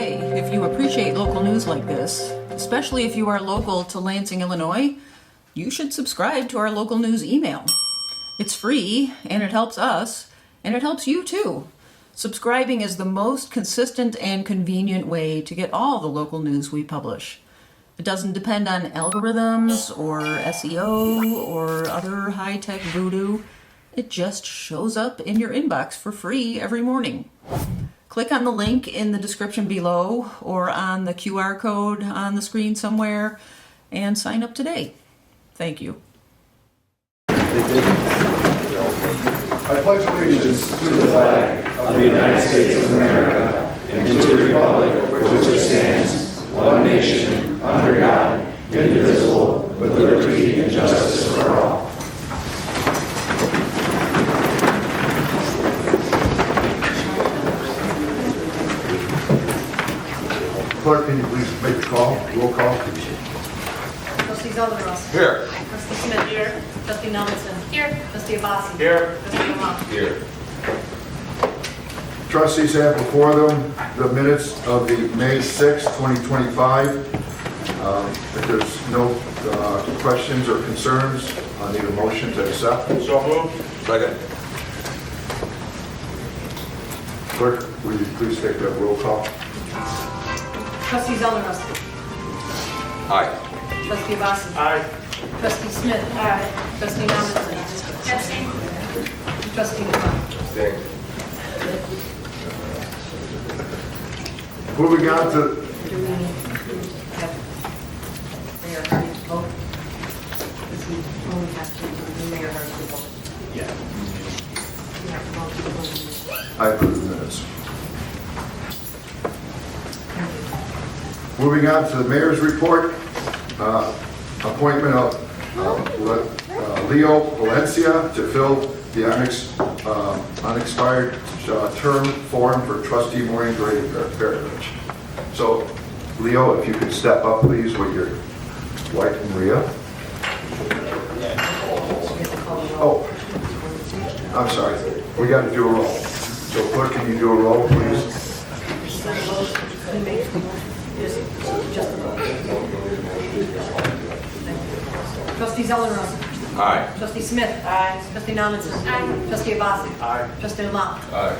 Hey, if you appreciate local news like this, especially if you are local to Lansing, Illinois, you should subscribe to our local news email. It's free, and it helps us, and it helps you too. Subscribing is the most consistent and convenient way to get all the local news we publish. It doesn't depend on algorithms or SEO or other high-tech voodoo. It just shows up in your inbox for free every morning. Click on the link in the description below or on the QR code on the screen somewhere and sign up today. Thank you. I pledge allegiance to the flag of the United States of America and to the republic for which it stands, one nation, under God, indivisible, with liberty and justice for all. Clerk, can you please make the call? Roll call. Trustee Zeldenrust. Here. Trustee Smith. Here. Trustee Nommensen. Here. Trustee Abbasy. Here. Trustee Lamothe. Here. Trustees have before them the minutes of the May 6, 2025. If there's no questions or concerns, I need a motion to accept. So moved. Second. Clerk, will you please take that roll call? Trustee Zeldenrust. Aye. Trustee Abbasy. Aye. Trustee Smith. Aye. Trustee Nommensen. Trustee Lamothe. Moving on to Do we have Mayor Hardy to vote? Does he only have to do Mayor Hardy to vote? Yeah. You have to vote to vote. I approve the minutes. Moving on to the mayor's report, appointment of Leo Valencia to fill the unexpired term form for Trustee Maureen Grady Perovich. So, Leo, if you could step up, please, with your wife, Maria. Oh, I'm sorry. We got to do a roll. So, clerk, can you do a roll, please? Trustee Zeldenrust. Aye. Trustee Smith. Aye. Trustee Nommensen. Aye. Trustee Abbasy. Aye. Trustee Lamothe. Aye.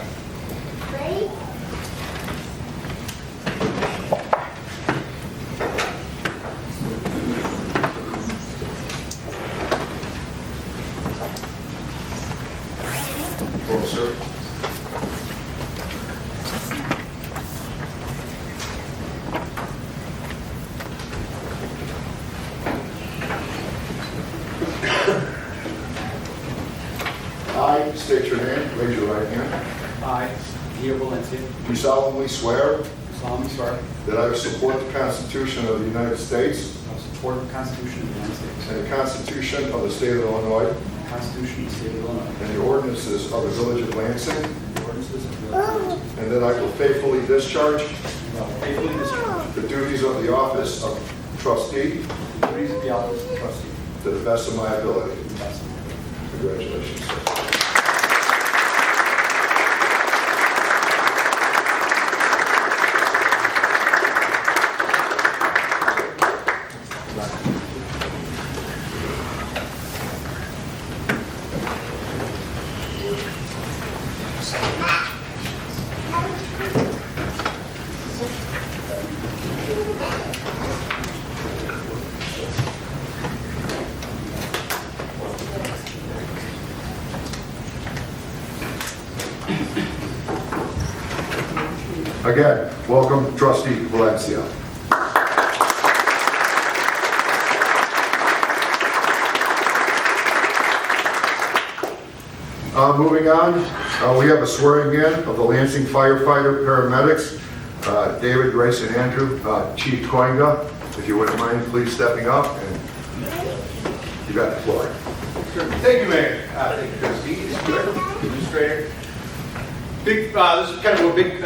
Roll, sir. I state your name, raise your right hand. I, Leo Valencia, Do solemnly swear solemnly swear that I will support the Constitution of the United States I will support the Constitution of the United States and the Constitution of the State of Illinois and the Constitution of the State of Illinois and the ordinances of the Village of Lansing, and the ordinances of the Village of Lansing, and that I will faithfully discharge and I will faithfully discharge the duties of the office of trustee the duties of the office of trustee to the best of my ability. to the best of my ability. Congratulations, sir. Again, welcome, Trustee Valencia. Moving on, we have a swearing in of the Lansing firefighter paramedics, David, Grace, and Andrew. Chief Koinga, if you wouldn't mind, please stepping up, and you got the floor. Thank you, Mayor. Thank you, Trustee, Administrator. This is kind of a big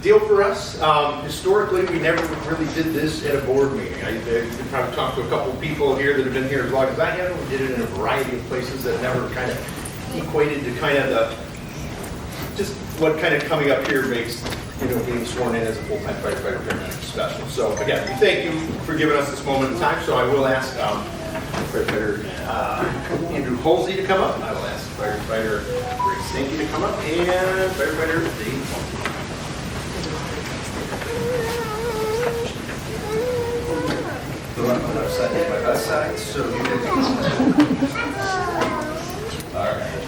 deal for us. Historically, we never really did this at a board meeting. I probably talked to a couple of people here that have been here as long as I have. We did it in a variety of places that never kind of equated to kind of just what kind of coming up here makes being sworn in as a full-time firefighter paramedic special. So again, we thank you for giving us this moment in time. So I will ask firefighter Andrew Halsey to come up. I will ask firefighter Rick Stinky to come up, and firefighter Dave Podgorski. The one on the left side is my best side, so you can. All right.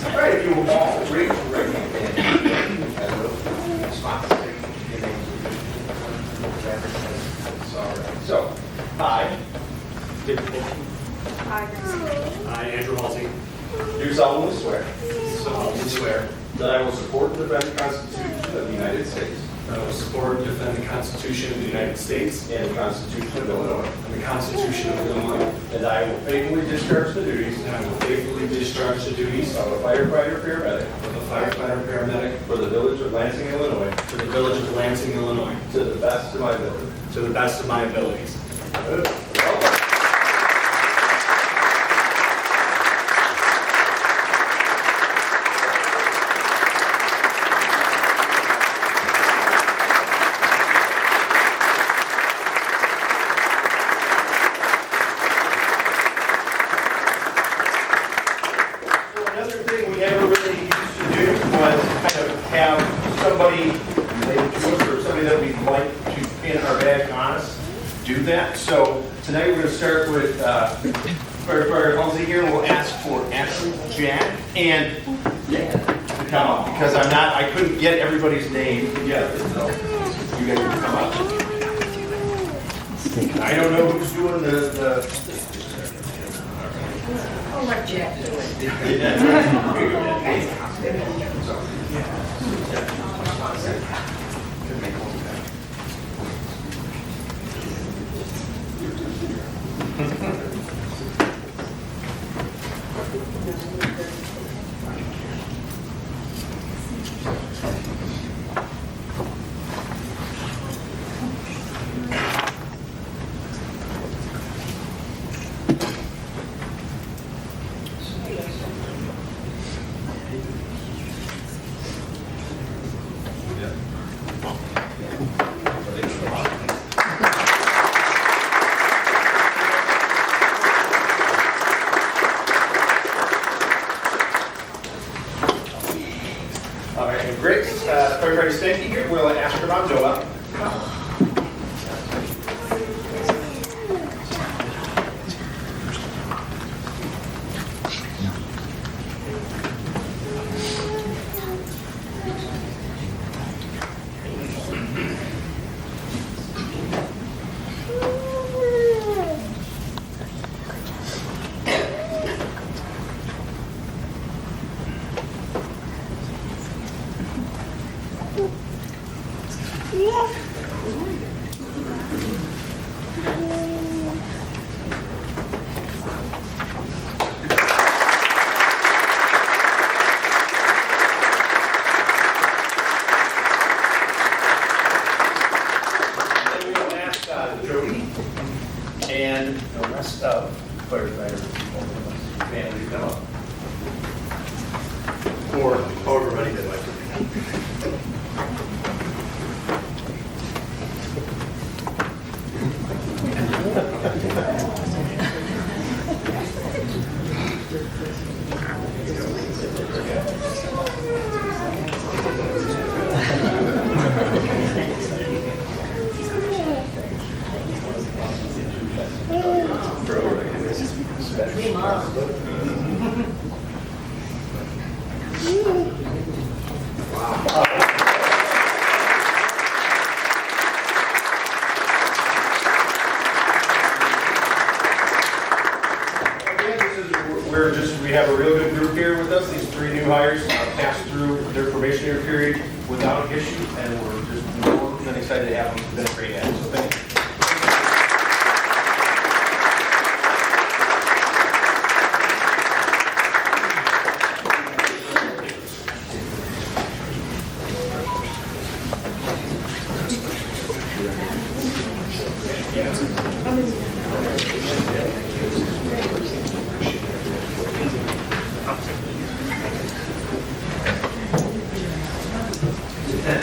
All right, if you will all raise your right hand and so, I, I, Andrew Halsey, do solemnly swear solemnly swear that I will support and defend the Constitution of the United States that I will support and defend the Constitution of the United States and the Constitution of Illinois, and the Constitution of Illinois, and I will faithfully discharge the duties and I will faithfully discharge the duties of a firefighter paramedic of a firefighter paramedic for the Village of Lansing, Illinois, for the Village of Lansing, Illinois, to the best of my ability. to the best of my abilities. Another thing we never really used to do was kind of have somebody related to us or somebody that we'd like to pin our badge on us do that. So tonight we're going to start with firefighter Halsey here, and we'll ask for Ashley, Jack, and Dan to come up because I couldn't get everybody's name together. So you guys can come up. I don't know who's doing the I'll let Jack do it. All right, and great. Firefighter Stanky here. We'll ask her about Noah. And the rest of firefighter family to come up. Or however many they'd like to. We have a real good group here with us. These three new hires passed through their probationary period without issue, and we're just more than excited to have them. It's been a great add. So thank you. All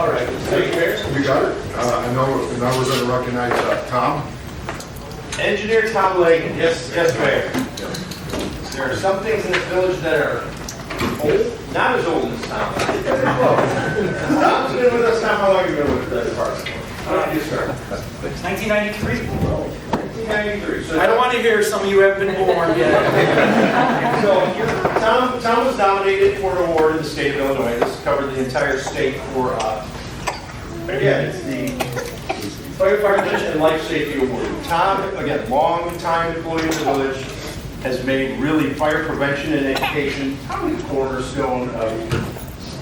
right, thank you, Mayor. You got it? I know, now we're going to recognize Tom. Engineer Tom Langdon, yes, Mayor. There are some things in this village that are old, not as old as Tom. Tom's been with us now. How long have you been with the department? How did you start? 1993. 1993. So I don't want to hear some of you haven't been born yet. So Tom was nominated for an award in the state of Illinois. This covered the entire state for, again, it's the Firefighter and Life Safety Award. Tom, again, long-time employee of the village, has made really fire prevention and education probably the cornerstone of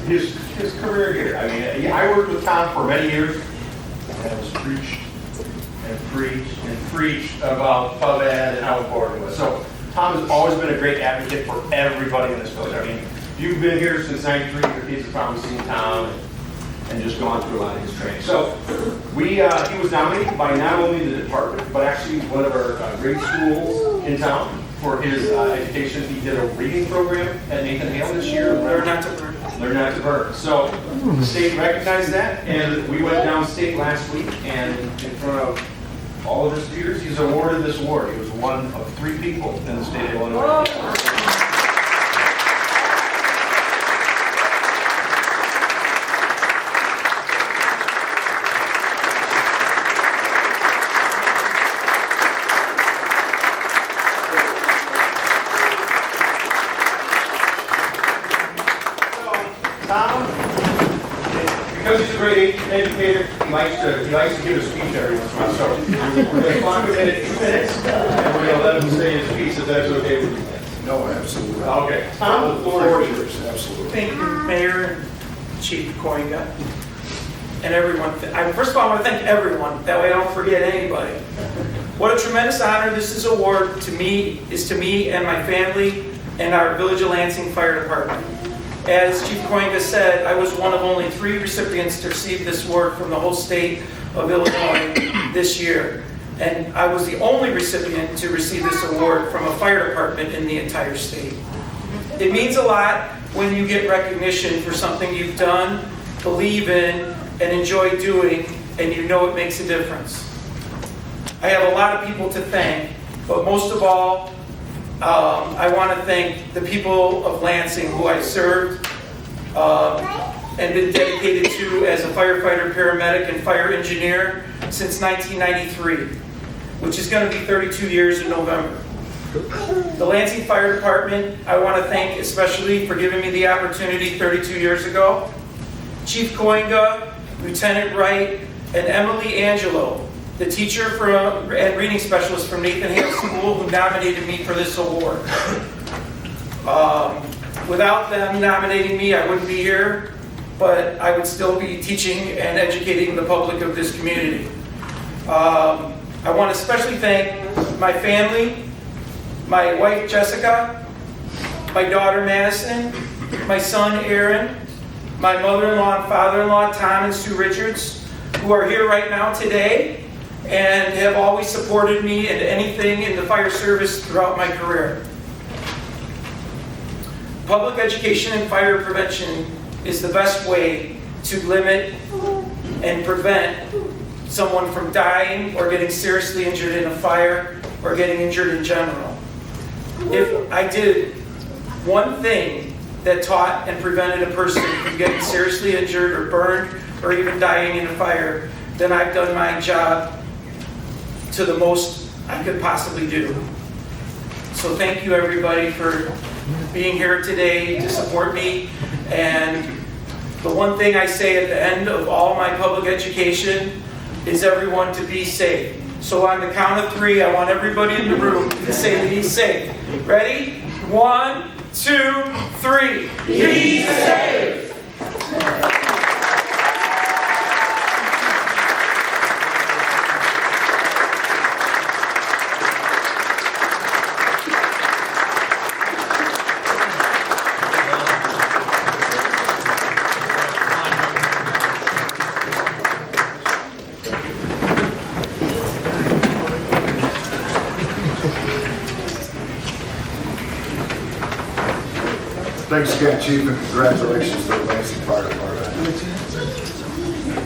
his career here. I mean, I worked with Tom for many years, and I was preached and preached about pub ed and how important it was. So Tom has always been a great advocate for everybody in this village. I mean, if you've been here since '93, your kids have probably seen Tom and just gone through a lot of his training. So he was nominated by not only the department, but actually one of our grade schools in town for his education. He did a reading program at Nathan Hale this year. Learn not to burn. Learn not to burn. So the state recognized that, and we went downstate last week, and in front of all of his peers, he's awarded this award. He was one of 3 people in the state of Illinois. Tom, because he's a great educator, he likes to give a speech every once in a while. So we're going to clock him in at 2 minutes, and we're going to let him say his speech if that's okay with you. No, absolutely. Okay. Tom, the floor is yours. Absolutely. Thank you, Mayor and Chief Koinga, and everyone. First of all, I want to thank everyone. That way I don't forget anybody. What a tremendous honor this award to me and my family and our Village of Lansing Fire Department. As Chief Koinga said, I was one of only 3 recipients to receive this award from the whole state of Illinois this year. And I was the only recipient to receive this award from a fire department in the entire state. It means a lot when you get recognition for something you've done, believe in, and enjoy doing, and you know it makes a difference. I have a lot of people to thank, but most of all, I want to thank the people of Lansing who I served and been dedicated to as a firefighter, paramedic, and fire engineer since 1993, which is going to be 32 years in November. The Lansing Fire Department, I want to thank especially for giving me the opportunity 32 years ago. Chief Koinga, Lieutenant Wright, and Emily Angelo, the teacher and reading specialist from Nathan Hale School, who nominated me for this award. Without them nominating me, I wouldn't be here, but I would still be teaching and educating the public of this community. I want to especially thank my family, my wife Jessica, my daughter Madison, my son Aaron, my mother-in-law and father-in-law Tom and Sue Richards, who are here right now today and have always supported me in anything in the fire service throughout my career. Public education and fire prevention is the best way to limit and prevent someone from dying or getting seriously injured in a fire or getting injured in general. If I did one thing that taught and prevented a person from getting seriously injured or burned or even dying in a fire, then I've done my job to the most I could possibly do. So thank you everybody for being here today to support me. And the one thing I say at the end of all my public education is everyone to be safe. So on the count of 3, I want everybody in the room to say to be safe. Ready? 1, 2, 3. Be safe! Thanks again, Chief, and congratulations to the Lansing Fire Department.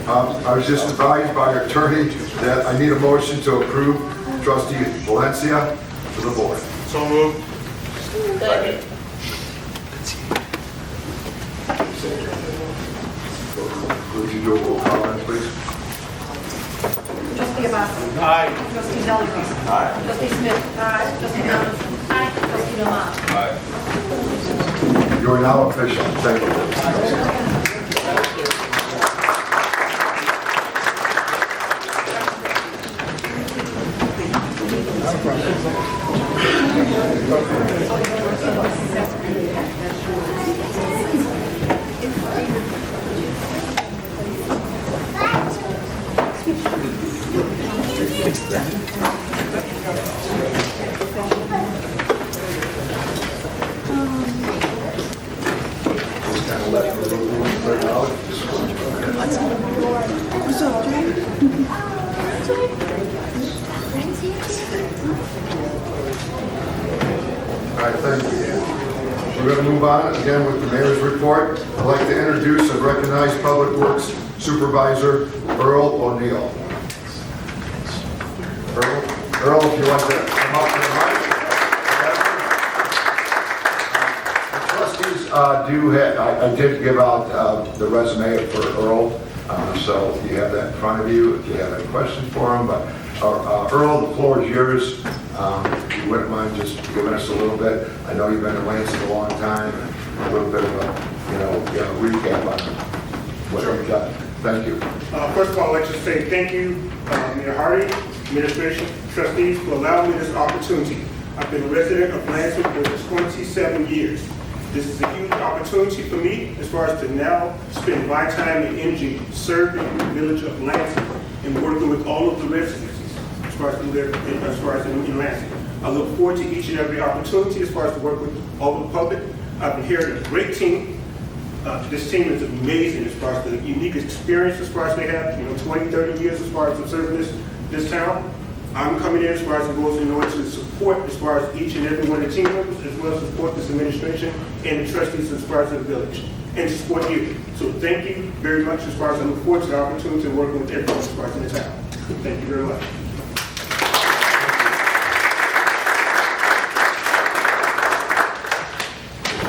I was just advised by our attorney that I need a motion to approve Trustee Valencia to the board. So moved. Would you do a roll call, then, please? Trustee Abbasy. Aye. Trustee Zeldenrust. Aye. Trustee Smith. Aye. Trustee Nommensen. Aye. Trustee Lamothe. You are now official. Thank you. All right, thank you. We're going to move on again with the mayor's report. I'd like to introduce and recognize Public Works Supervisor Earl O'Neill. Earl, if you'd like to come up to the mic. The trustees do have, I did give out the resume for Earl, so you have that in front of you if you have any questions for him. But Earl, the floor is yours. If you wouldn't mind just giving us a little bit. I know you've been in Lansing a long time, and a little bit of a, recap on what you've done. Thank you. First of all, I'd like to say thank you, Mayor Hardy, administration, trustees, for allowing me this opportunity. I've been a resident of Lansing for 27 years. This is a huge opportunity for me as far as to now spend my time and energy serving the village of Lansing and working with all of the residents as far as in Lansing. I look forward to each and every opportunity as far as to work with all the public. I've inherited a great team. This team is amazing as far as the unique experience as far as they have, 20, 30 years as far as observing this town. I'm coming in as far as it goes in order to support as far as each and every one of the team members, as well as support this administration and the trustees as far as the village, and to support you. So thank you very much as far as I look forward to the opportunity of working with everyone as far as in the town. Thank you very much.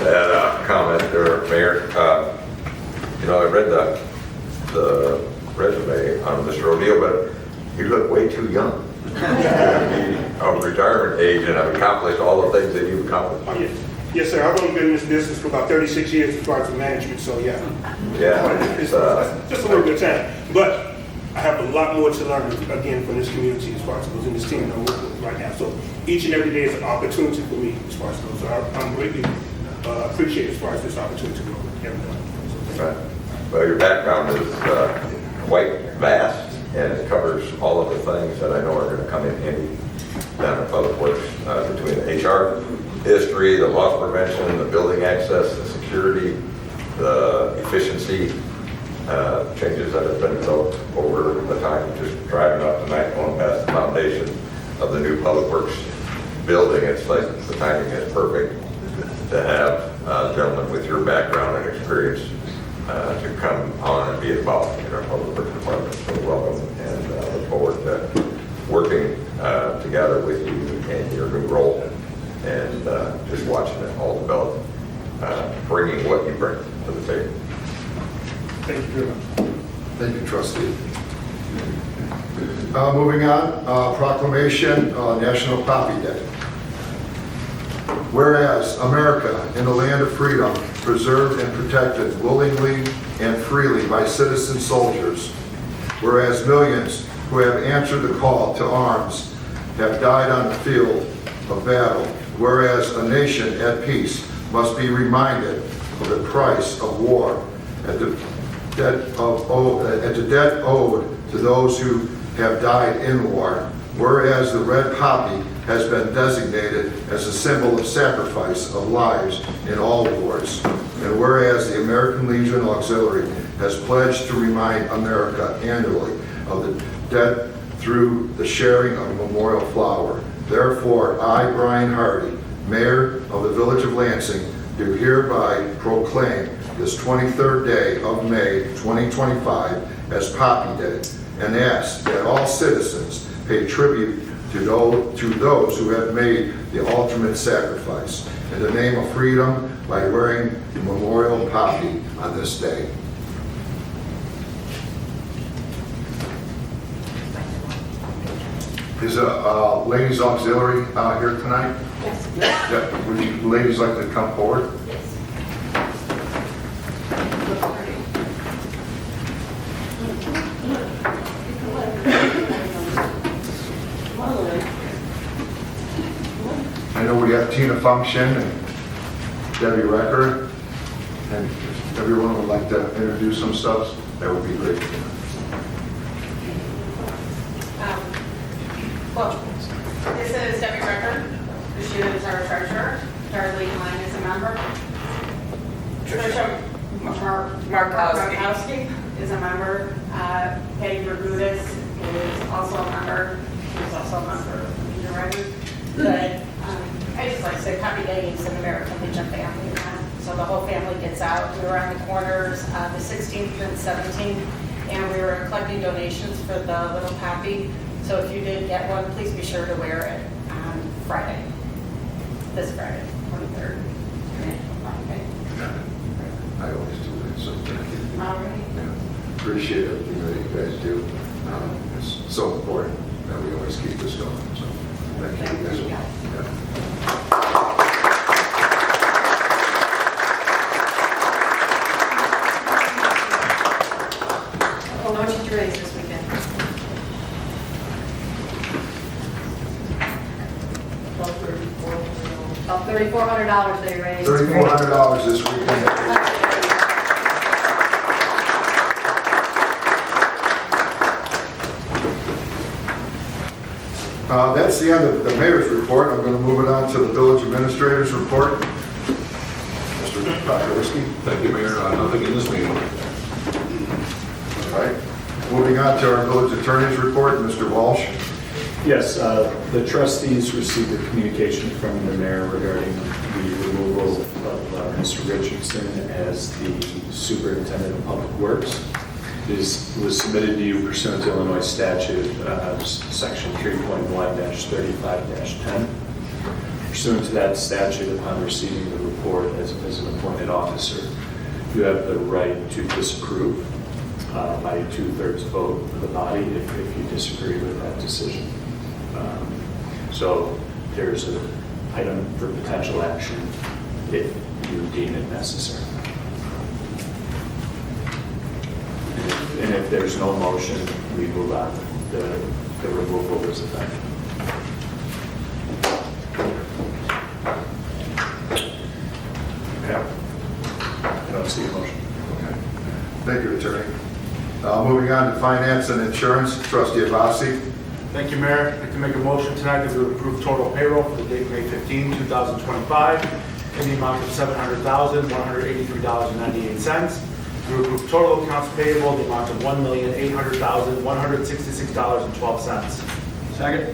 That comment there, Mayor. I read the resume on Mr. O'Neill, but you look way too young. Of retirement age, and have accomplished all the things that you've accomplished. Oh, yes, sir. I've only been in this business for about 36 years as far as management, so yeah. It's just a little bit of time. But I have a lot more to learn, again, from this community as far as goes in this team that I'm working with right now. So each and every day is an opportunity for me as far as goes. So I'm greatly appreciate as far as this opportunity to work with everyone. Right. Well, your background is quite vast, and it covers all of the things that I know are going to come in handy down at Public Works, between the HR history, the loss prevention, the building access, the security, the efficiency changes that have been built over the time. Just driving up tonight, going past the foundation of the new Public Works building, it's like the timing is perfect to have gentlemen with your background and experience to come on and be involved in our Public Works Department. So welcome, and look forward to working together with you in your new role, and just watching it all develop, bringing what you bring to the table. Thank you very much. Thank you, trustee. Moving on, proclamation, National Poppy Day. Whereas America, in the land of freedom, preserved and protected willingly and freely by citizen soldiers, whereas millions who have answered the call to arms have died on the field of battle, whereas a nation at peace must be reminded of the price of war, at the debt owed to those who have died in war, whereas the red poppy has been designated as a symbol of sacrifice of lives in all wars, and whereas the American Legion Auxiliary has pledged to remind America annually of the dead through the sharing of a memorial flower. Therefore, I, Brian Hardy, Mayor of the Village of Lansing, do hereby proclaim this 23rd day of May 2025 as Poppy Day and ask that all citizens pay tribute to those who have made the ultimate sacrifice in the name of freedom by wearing the memorial poppy on this day. Is a ladies auxiliary here tonight? Yes. Yeah. Would you ladies like to come forward? I know we have Tina Function and Debbie Recker, and if everyone would like to introduce themselves, that would be great. Well, this is Debbie Recker. She is our treasurer. Darlene Line is a member. Trisha Markowski is a member. Patty Bergudis is also a member. She's also a member of the Record. But I just like to say Poppy Day is an American Legion family event. So the whole family gets out. We were on the corners the 16th and 17th, and we were collecting donations for the little poppy. So if you did get one, please be sure to wear it on Friday. This Friday, 23rd. Okay. I always do that, so thank you. All right. Yeah. Appreciate everything that you guys do. It's so important that we always keep this going. So thank you guys. Yeah. How much did you raise this weekend? About $3,400 they raised. $3,400 this weekend. That's the end of the mayor's report. I'm going to move it on to the village administrator's report. Mr. Podgorski. Thank you, Mayor. Nothing in this meeting. All right. Moving on to our village attorney's report, Mr. Walsh. Yes, the trustees received a communication from the mayor regarding the removal of Mr. Richardson as the superintendent of public works. This was submitted to you pursuant to Illinois statute, section 3.1-35-10. Pursuant to that statute, upon receiving the report as an appointed officer, you have the right to disapprove by a 2/3 vote of the body if you disagree with that decision. So there's an item for potential action if you deem it necessary. And if there's no motion, we move on. The removal is effective. Okay. I don't see a motion. Okay. Thank you, attorney. Moving on to finance and insurance, Trustee Abbasy. Thank you, Mayor. I'd like to make a motion tonight that we would approve total payroll for the date May 15, 2025 in the amount of $700,183.98. We would approve total accounts payable in the amount of $1,800,166.12. Second.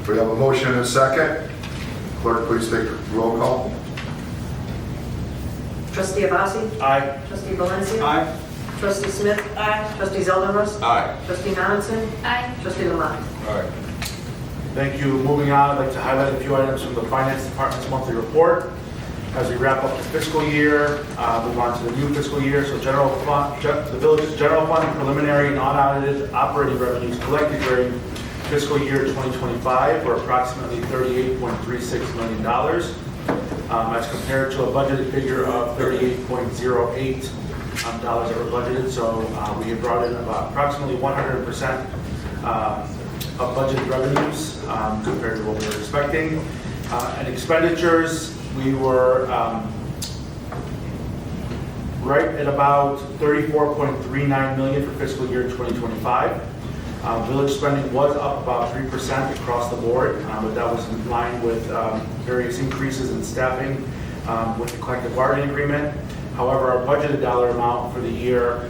We have a motion and a second. Clerk, please take the roll call. Trustee Abbasy? Aye. Trustee Valencia? Aye. Trustee Smith? Aye. Trustee Zeldenrust? Aye. Trustee Nommensen? Aye. Trustee Lamothe? Aye. Thank you. Moving on, I'd like to highlight a few items from the Finance Department's monthly report. As we wrap up the fiscal year, move on to the new fiscal year. So general fund, the village's general fund preliminary and unaudited operating revenues collected during fiscal year 2025 were approximately $38.36 million, as compared to a budgeted figure of $38.08 dollars that were budgeted. So we have brought in about approximately 100% of budgeted revenues compared to what we were expecting. And expenditures, we were right at about $34.39 million for fiscal year 2025. Village spending was up about 3% across the board, but that was in line with various increases in staffing with the collective bargaining agreement. However, our budgeted dollar amount for the year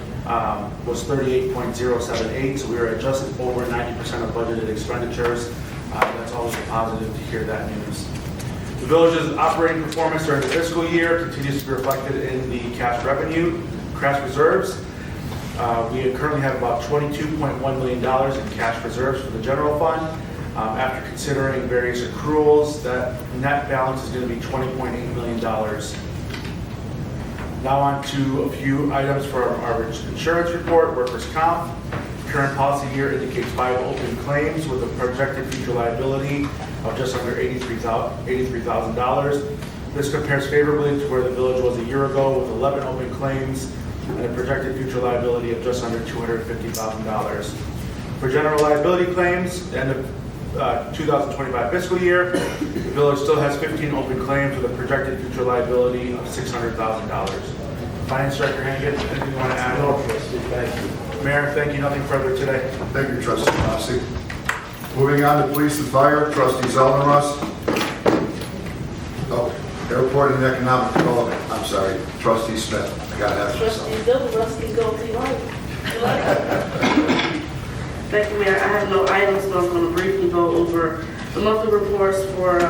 was $38.078, so we were at just over 90% of budgeted expenditures. That's always a positive to hear that news. We village's operating performance during the fiscal year continues to be reflected in the cash revenue, cash reserves. We currently have about $22.1 million in cash reserves for the general fund. After considering various accruals, that net balance is going to be $20.8 million. Now on to a few items for our insurance report. Workers' comp. Current policy here indicates 5 open claims with a projected future liability of just under $83,000. This compares favorably to where the village was a year ago with 11 open claims and a projected future liability of just under $250,000. For general liability claims, end of 2025 fiscal year, the village still has 15 open claims with a projected future liability of $600,000. Finance Director Hanigan, anything you want to add? No, trustee, thank you. Mayor, thank you. Nothing further today. Thank you, Trustee Abbasy. Moving on to police and fire, Trustee Zeldenrust. Oh, airport and economic development. I'm sorry, Trustee Smith. I gotta have Trustee something. Zeldenrust can go to life. Thank you, Mayor. I have no items, but I'm going to briefly go over the monthly reports for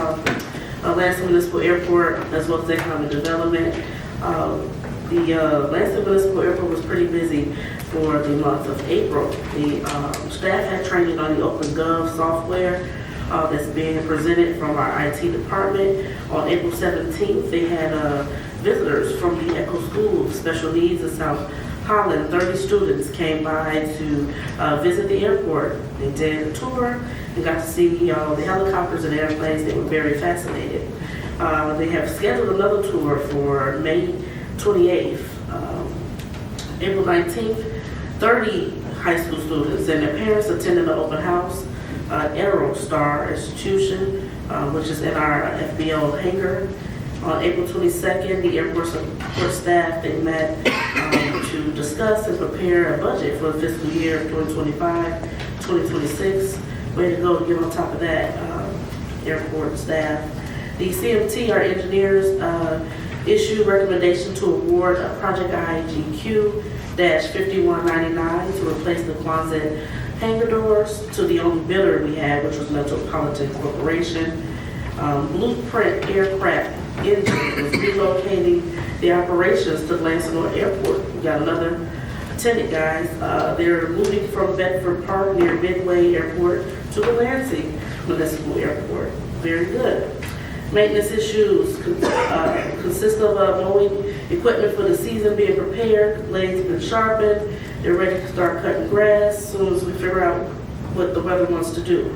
Lansing Municipal Airport as well as economic development. The Lansing Municipal Airport was pretty busy for the month of April. The staff had training on the OpenGov software that's being presented from our IT department. On April 17th, they had visitors from the Echo School of Special Needs in South Holland. 30 students came by to visit the airport. They did a tour and got to see the helicopters and airplanes. They were very fascinated. They have scheduled another tour for May 28th. April 19th, 30 high school students and their parents attended an open house at Earl Star Institution, which is in our FBO hangar. On April 22nd, the airport support staff, they met to discuss and prepare a budget for the fiscal year 2025-2026. Way to go to get on top of that, airport staff. The CMT, our engineers, issued recommendation to award a project IGQ-5199 to replace the closet hangar doors to the only bidder we had, which was Metropolitan Corporation. Blueprint Aircraft Engine is relocating the operations to Lansing Airport. We got another attendant, guys. They're moving from Bedford Park near Midway Airport to the Lansing Municipal Airport. Very good. Maintenance issues consist of mowing equipment for the season being prepared. Blades have been sharpened. They're ready to start cutting grass as soon as we figure out what the weather wants to do.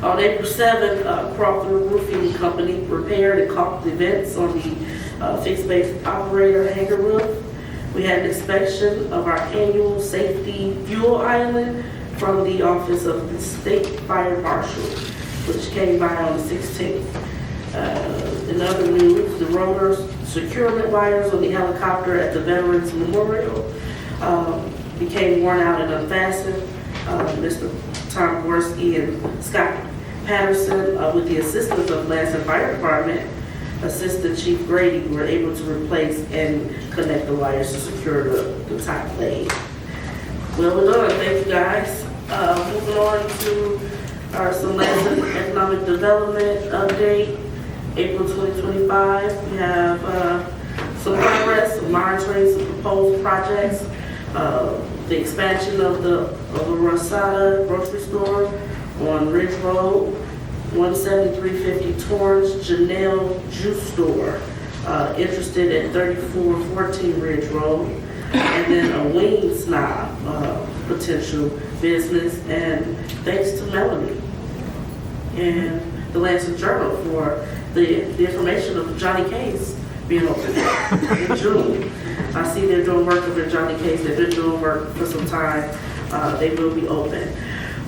On April 7th, Crawford Roofing Company repaired and caulked the vents on the fixed base operator hangar roof. We had an inspection of our annual safety fuel island from the Office of the State Fire Marshal, which came by on the 16th. In other news, the rotors, securement wires on the helicopter at the Veterans Memorial became worn out and unfastened. Mr. Tom Gorski and Scott Patterson, with the assistance of Lansing Fire Department, Assistant Chief Grady, were able to replace and connect the wires to secure the top blade. Well, we're done. Thank you, guys. Moving on to some Lansing Economic Development update. April 2025, we have some progress, some monitoring, some proposed projects, the expansion of the Rosada grocery store on Ridge Road, 17350 Torrance Janelle Juice Store, interested at 3414 Ridge Road, and then a Wing Snob potential business, and thanks to Melanie and the Lansing Journal for the information of Johnny Case being open in June. I see they're doing work with Johnny Case. They've been doing work for some time. They will be open.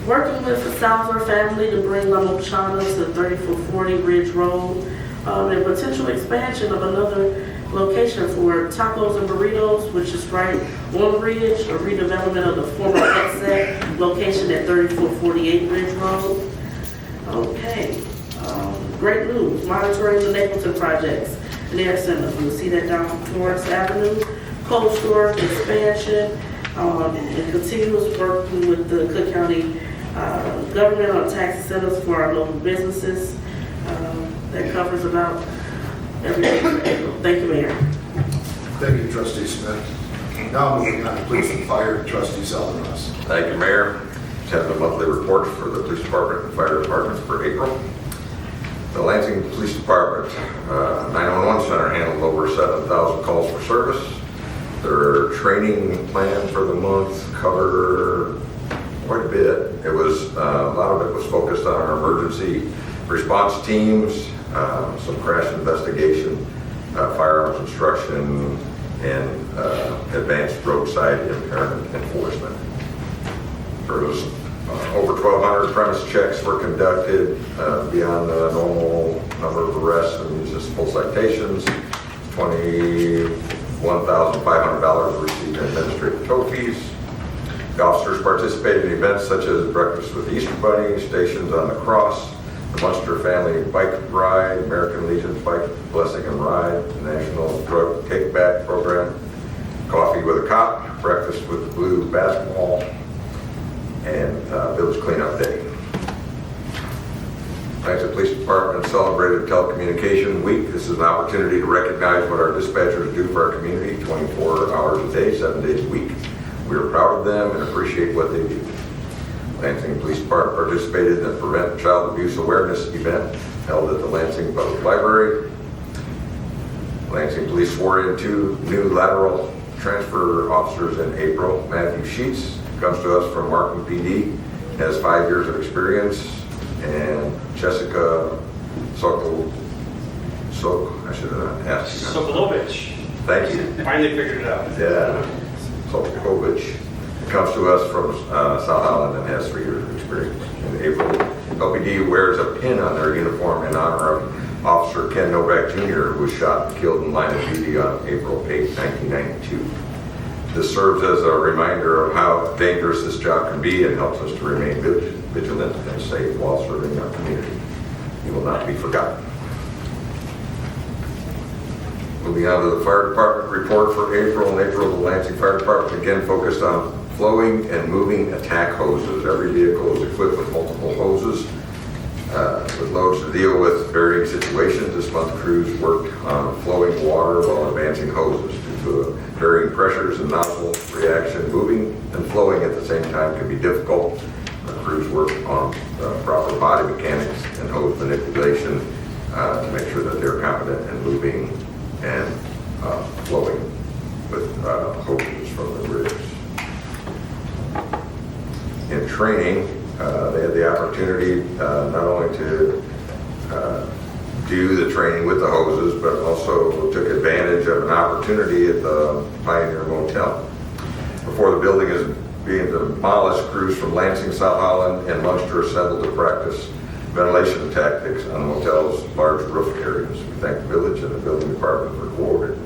Working with the Salzer family to bring La Mochana to 3440 Ridge Road, and potential expansion of another location for tacos and burritos, which is right on Ridge, a redevelopment of the former exit location at 3448 Ridge Road. Okay. Great news, monitoring the Napleton projects in their center. You'll see that down Florence Avenue, cold storage expansion, and continuous working with the Cook County government on tax incentives for our local businesses. That covers about everything for April. Thank you, Mayor. Thank you, Trustee Smith. Now moving on to Police and Fire, Trustee Zeldenrust. Thank you, Mayor. Have the monthly reports for the Police Department and Fire Departments for April. The Lansing Police Department 911 Center handled over 7,000 calls for service. Their training plan for the month covered quite a bit. It was a lot of it was focused on our emergency response teams, some crash investigation, firearms instruction, and advanced roadside impairment enforcement. There was over 1,200 premise checks were conducted beyond the normal number of arrests and municipal citations. $21,500 received in administrative tow fees. The officers participated in events such as Breakfast with the Easter Bunny, Stations on the Cross, the Munster Family Bike Ride, American Legion's Bike Blessing and Ride, the National Drug Take Back Program, Coffee with a Cop, Breakfast with the Blue Basketball, and Village Cleanup Day. Lansing Police Department celebrated Telecommunication Week. This is an opportunity to recognize what our dispatchers do for our community 24 hours a day, 7 days a week. We are proud of them and appreciate what they do. Lansing Police Department participated in the Prevent Child Abuse Awareness event held at the Lansing Public Library. Lansing Police swore in 2 new lateral transfer officers in April. Matthew Sheets comes to us from Markham PD, has 5 years of experience, and Jessica I should have asked you. Sokolovich. Thank you. Finally figured it out. Yeah, Sokolovich comes to us from South Holland and has 3 years of experience. In April, LPD wears a pin on their uniform in honor of Officer Ken Novak Jr., who was shot and killed in line of duty on April 8, 1992. This serves as a reminder of how dangerous this job can be and helps us to remain vigilant and safe while serving our community. You will not be forgotten. Moving on to the Fire Department report for April. In April, the Lansing Fire Department again focused on flowing and moving attack hoses. Every vehicle is equipped with multiple hoses with loads to deal with varying situations. This month, crews worked on flowing water while advancing hoses. Due to varying pressures and nozzle reaction, moving and flowing at the same time can be difficult. The crews work on proper body mechanics and hose manipulation to make sure that they're competent in moving and flowing with hoses from the rigs. In training, they had the opportunity not only to do the training with the hoses, but also took advantage of an opportunity at the Pioneer Motel. Before the building is being demolished, crews from Lansing, South Holland, and Munster assembled to practice ventilation tactics on the motel's large roof areas. We thank the village and the building department for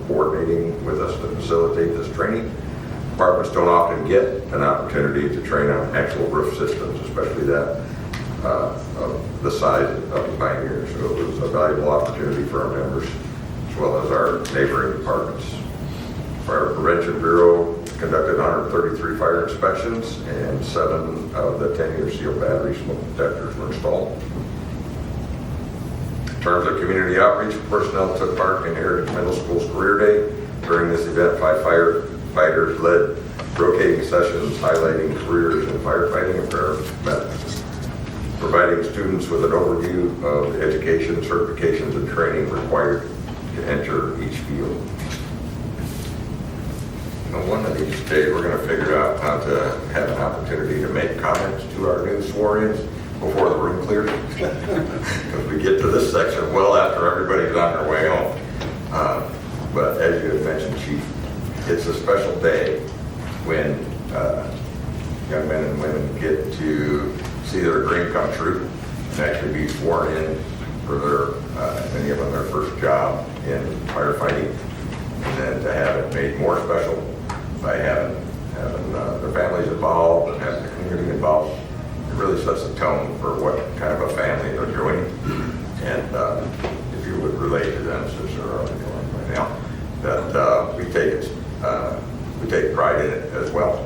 coordinating with us to facilitate this training. Departments don't often get an opportunity to train on actual roof systems, especially that of the size of the Pioneer. So it was a valuable opportunity for our members as well as our neighboring departments. Fire Prevention Bureau conducted 133 fire inspections and 7 of the 10-year sealed battery smoke detectors were installed. In terms of community outreach, personnel took part in Heritage Middle School's Career Day. During this event, 5 firefighters led rotating sessions highlighting careers in firefighting and paramedics, providing students with an overview of the education, certifications, and training required to enter each field. One of these days, we're going to figure out how to have an opportunity to make comments to our new sworn-ins before the room clears. Because we get to this section well after everybody's on their way home. But as you had mentioned, Chief, it's a special day when young men and women get to see their dream come true and actually be sworn in for their, many of them, their first job in firefighting. And then to have it made more special by having their families involved and having the community involved. It really sets a tone for what kind of a family they're joining. And if you would relate to them, since they're already going right now, that we take pride in it as well,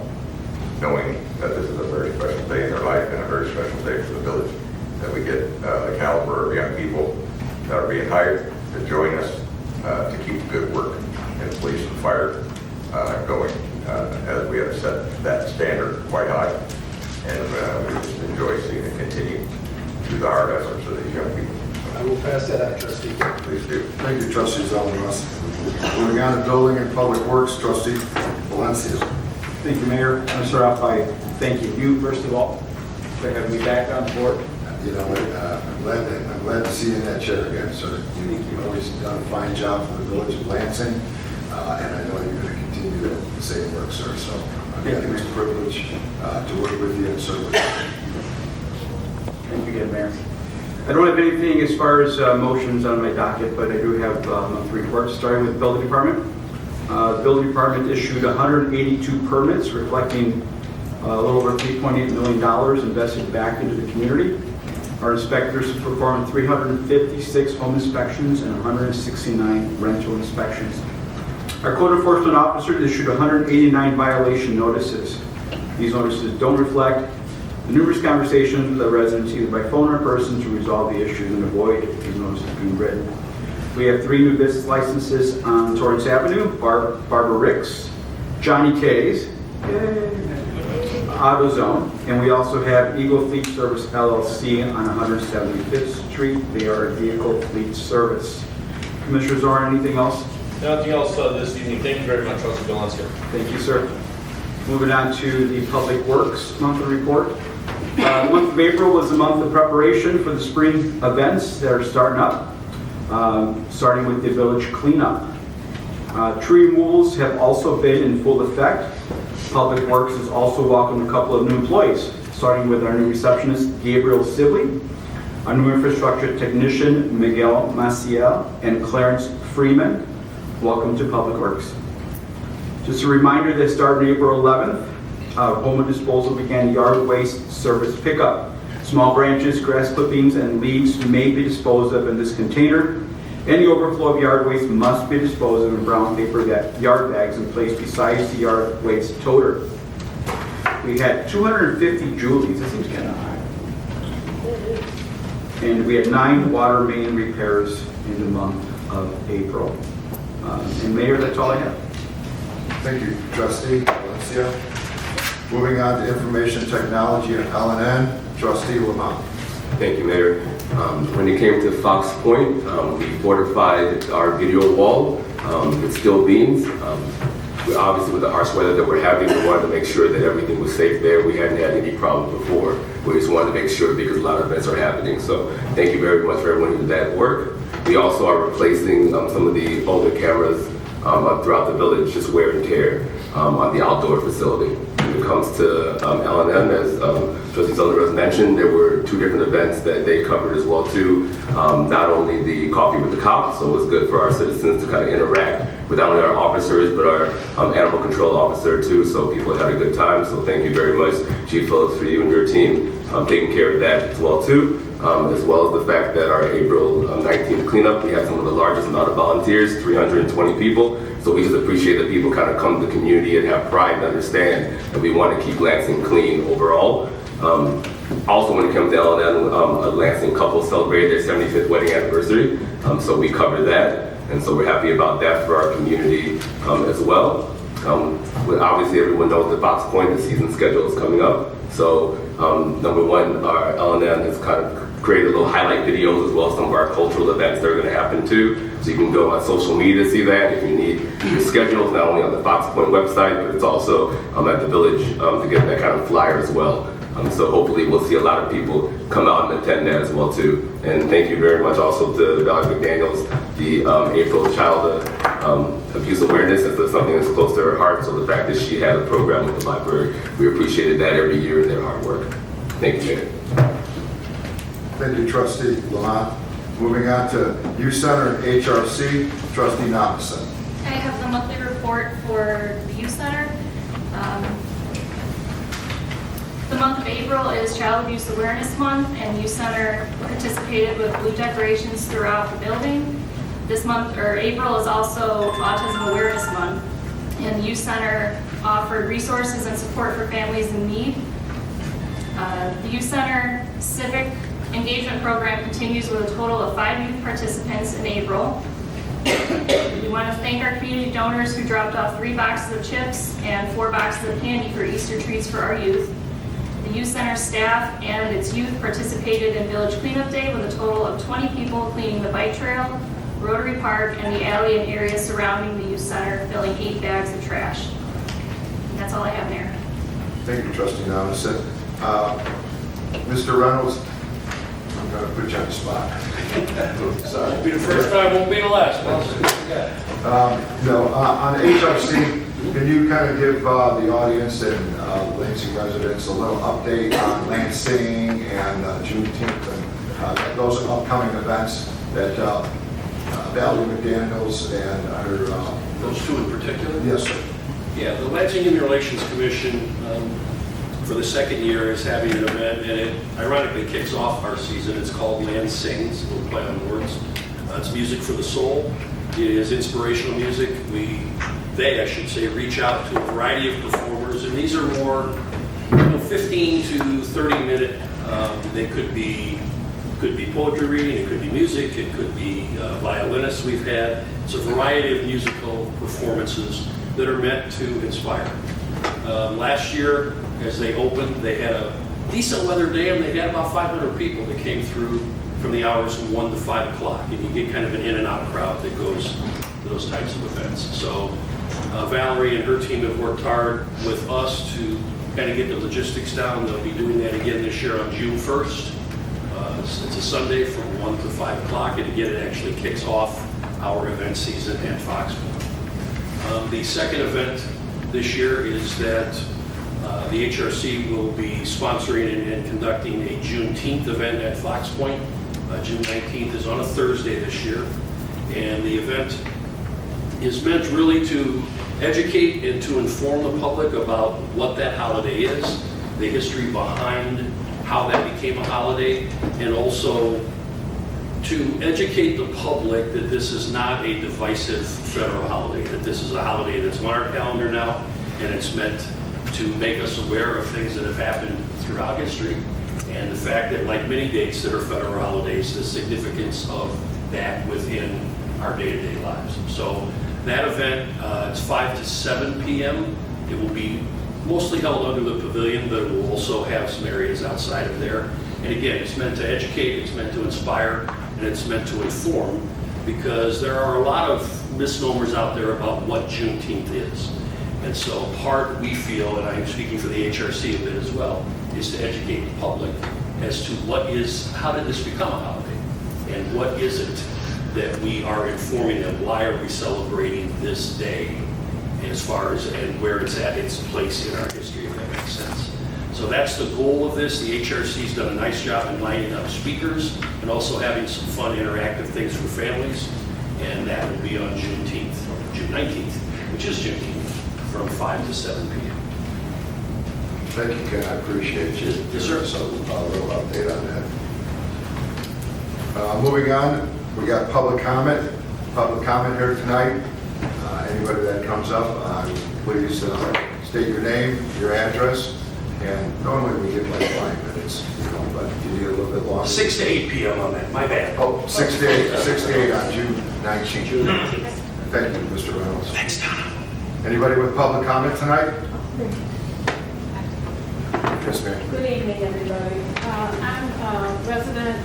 knowing that this is a very special day in their life and a very special day for the village, that we get the caliber of young people that are being hired to join us to keep good work in police and fire going, as we have set that standard quite high. And we just enjoy seeing it continue through the hard efforts of these young people. I will pass that out, Trustee. Please do. Thank you, Trustee Zeldenrust. Moving on to Building and Public Works, Trustee Valencia. Thank you, Mayor. I'm going to start off by thanking you, first of all, for having me back on the board. You know, I'm glad to see you in that chair again, sir. You've always done a fine job for the Village of Lansing, and I know you're going to continue the same work, sir. So again, it's a privilege to work with you and serve with you. Thank you again, Mayor. I don't have anything as far as motions on my docket, but I do have monthly reports, starting with the Building Department. The Building Department issued 182 permits, reflecting a little over $3.8 million invested back into the community. Our inspectors performed 356 home inspections and 169 rental inspections. Our code enforcement officers issued 189 violation notices. These notices don't reflect the numerous conversations with the residents, either by phone or in person, to resolve the issues and avoid these notices being written. We have 3 new business licenses on Torrance Avenue, Barbara Ricks, Johnny K's, AutoZone, and we also have Eagle Fleet Service LLC on 175th Street. They are a vehicle fleet service. Commissioner Zorn, anything else? Nothing else this evening. Thank you very much, Trustee Valencia. Thank you, sir. Moving on to the Public Works monthly report. The month of April was the month of preparation for the spring events that are starting up, starting with the village cleanup. Tree removals have also been in full effect. Public Works has also welcomed a couple of new employees, starting with our new receptionist, Gabriel Sibley, our new infrastructure technician, Miguel Maciel, and Clarence Freeman. Welcome to Public Works. Just a reminder that starting April 11th, Home Disposal began yard waste service pickup. Small branches, grass clippings, and leaves may be disposed of in this container. Any overflow of yard waste must be disposed of in brown paper yard bags and placed beside the yard waste toter. We had 250 Julies, that seems kind of high. And we had 9 water main repairs in the month of April. And Mayor, that's all I have. Thank you, Trustee Valencia. Moving on to Information Technology and L&N, Trustee Lamothe. Thank you, Mayor. When it came to Fox Point, we fortified our video wall with steel beams. Obviously, with the harsh weather that we're having, we wanted to make sure that everything was safe there. We hadn't had any problems before. We just wanted to make sure because a lot of events are happening. So thank you very much for everyone who did that work. We also are replacing some of the older cameras throughout the village, just wear and tear on the outdoor facility. When it comes to L&M, as Trustee Zeldenrust mentioned, there were 2 different events that they covered as well too. Not only the coffee with the cops, so it was good for our citizens to kind of interact with not only our officers, but our animal control officer too, so people had a good time. So thank you very much, Chief Phillips, for you and your team taking care of that as well too. As well as the fact that our April 19th cleanup, we had some of the largest amount of volunteers, 320 people. So we just appreciate that people kind of come to the community and have pride and understand that we want to keep Lansing clean overall. Also, when it comes to L&N, a Lansing couple celebrated their 75th wedding anniversary. So we covered that. And so we're happy about that for our community as well. Obviously, everyone knows that Fox Point, the season schedule is coming up. So number one, our L&N has kind of created little highlight videos as well as some of our cultural events that are going to happen too. So you can go on social media to see that. If you need your schedules, not only on the Fox Point website, but it's also at the village to get that kind of flyer as well. So hopefully we'll see a lot of people come out and attend that as well too. And thank you very much also to Valerie McDaniels, the April Child Abuse Awareness. It's something that's close to her heart. So the fact that she had a program with the library, we appreciated that every year in their hard work. Thank you, Mayor. Thank you, Trustee Lamothe. Moving on to Youth Center and HRC, Trustee Nommensen. I have the monthly report for the Youth Center. The month of April is Child Abuse Awareness Month, and Youth Center participated with blue decorations throughout the building. This month, or April, is also Autism Awareness Month, and the Youth Center offered resources and support for families in need. The Youth Center Civic Engagement Program continues with a total of 5 youth participants in April. We want to thank our community donors who dropped off 3 boxes of chips and 4 boxes of candy for Easter treats for our youth. The youth center staff and its youth participated in Village Cleanup Day with a total of 20 people cleaning the bike trail, Rotary Park, and the alley and areas surrounding the youth center, filling 8 bags of trash. And that's all I have, Mayor. Thank you, Trustee Nommensen. Mr. Reynolds, I'm going to put you on the spot. Sorry. Won't be the first time, won't be the last. No, on HRC, can you kind of give the audience and Lansing residents a little update on Lansing and Juneteenth and those upcoming events that Valerie McDaniels and her... Those two in particular? Yes, sir. Yeah, the Lansing Human Relations Commission for the second year is having an event, and it ironically kicks off our season. It's called Lansing's, a little play on words. It's music for the soul. It is inspirational music. They, I should say, reach out to a variety of performers, and these are more 15 to 30-minute. They could be poetry reading, it could be music, it could be violinists we've had. It's a variety of musical performances that are meant to inspire. Last year, as they opened, they had a decent weather day, and they had about 500 people that came through from the hours from 1 to 5 o'clock, and you get kind of an in and out crowd that goes to those types of events. So Valerie and her team have worked hard with us to kind of get the logistics down. They'll be doing that again this year on June 1st. It's a Sunday from 1 to 5 o'clock, and again, it actually kicks off our event season at Foxville. The second event this year is that the HRC will be sponsoring and conducting a Juneteenth event at Fox Pointe. June 19th is on a Thursday this year, and the event is meant really to educate and to inform the public about what that holiday is, the history behind how that became a holiday, and also to educate the public that this is not a divisive federal holiday, that this is a holiday that's on our calendar now, and it's meant to make us aware of things that have happened throughout history, and the fact that, like many dates that are federal holidays, the significance of that within our day-to-day lives. So that event, it's 5 to 7 p.m. It will be mostly held under the pavilion, but it will also have some areas outside of there. And again, it's meant to educate, it's meant to inspire, and it's meant to inform, because there are a lot of misnomers out there about what Juneteenth is. And so part, we feel, and I'm speaking for the HRC a bit as well, is to educate the public as to how did this become a holiday? And what is it that we are informing them? Why are we celebrating this day, as far as, and where it's at its place in our history, if that makes sense. So that's the goal of this. The HRC's done a nice job in lining up speakers and also having some fun interactive things for families. And that will be on June 19th, which is Juneteenth, from 5 to 7 p.m. Thank you, Ken. I appreciate you. Yes, sir. So a little update on that. Moving on, we got public comment. Public comment here tonight. Anybody that comes up, please state your name, your address, and normally we get like 5 minutes, but you need a little bit longer. 6 to 8 p.m. on that, my bad. Oh, 6 to 8 on June 19th. Thank you, Mr. Reynolds. Thanks, Tom. Anybody with public comment tonight? Yes, ma'am. Good evening, everybody. I'm a resident,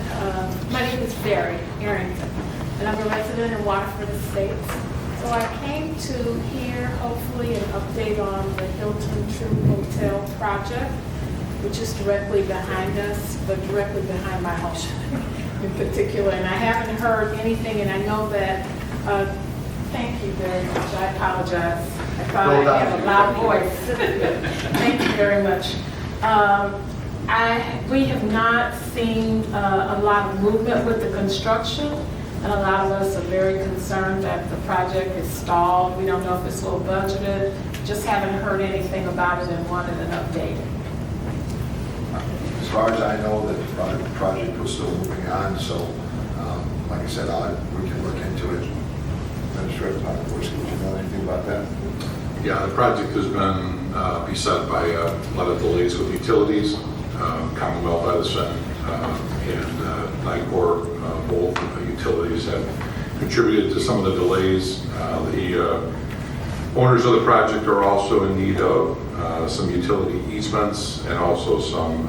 my name is Barry Arrington, and I'm a resident in Waterford Estates. So I came to hear, hopefully, an update on the Hilton Tru Hotel project, which is directly behind us, but directly behind my home in particular. And I haven't heard anything, and I know that, thank you very much. I apologize. I thought I had a loud voice. Thank you very much. We have not seen a lot of movement with the construction, and a lot of us are very concerned that the project is stalled. We don't know if it's low budgeted. Just haven't heard anything about it and wanted an update. As far as I know, that the project was still moving on, so like I said, we can look into it. Administrator Podgorski, would you know anything about that? Yeah, the project has been beset by a lot of delays with utilities. Commonwealth Edison and NICOR, both utilities have contributed to some of the delays. The owners of the project are also in need of some utility easements and also some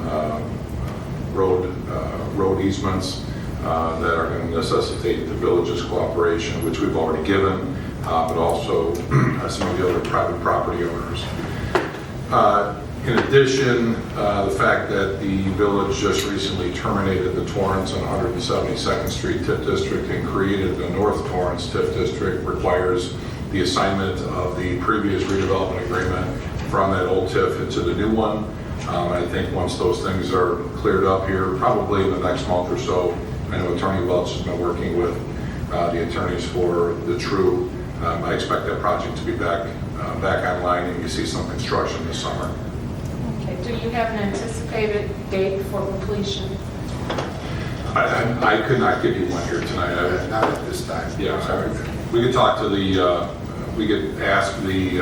road easements that are going to necessitate the village's cooperation, which we've already given, but also some of the other private property owners. In addition, the fact that the village just recently terminated the Torrance on 172nd Street TIF District and created the North Torrance TIF District requires the assignment of the previous redevelopment agreement from that old TIF into the new one. I think once those things are cleared up here, probably in the next month or so, I know Attorney Welch has been working with the attorneys for the Tru. I expect that project to be back online, and you see some construction this summer. Okay, do you have an anticipated date for completion? I could not give you one here tonight. Not at this time. Yeah, sorry. We could talk to we could ask the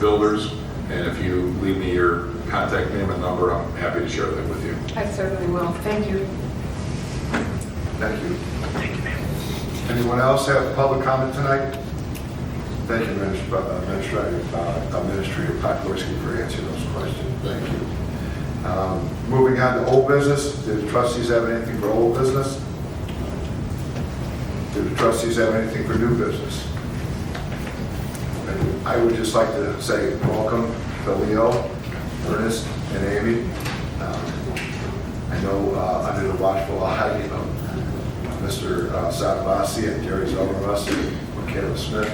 builders, and if you leave me your contact name and number, I'm happy to share that with you. I certainly will. Thank you. Thank you. Thank you, ma'am. Anyone else have public comment tonight? Thank you, Administrator Podgorski, for answering those questions. Thank you. Moving on to old business. Do the trustees have anything for old business? Do the trustees have anything for new business? And I would just like to say welcome to Leo, Ernest, and Amy. I know under the watchful eye of Mr. Saad Abbasy and Jerry Zeldenrust and Micaela Smith.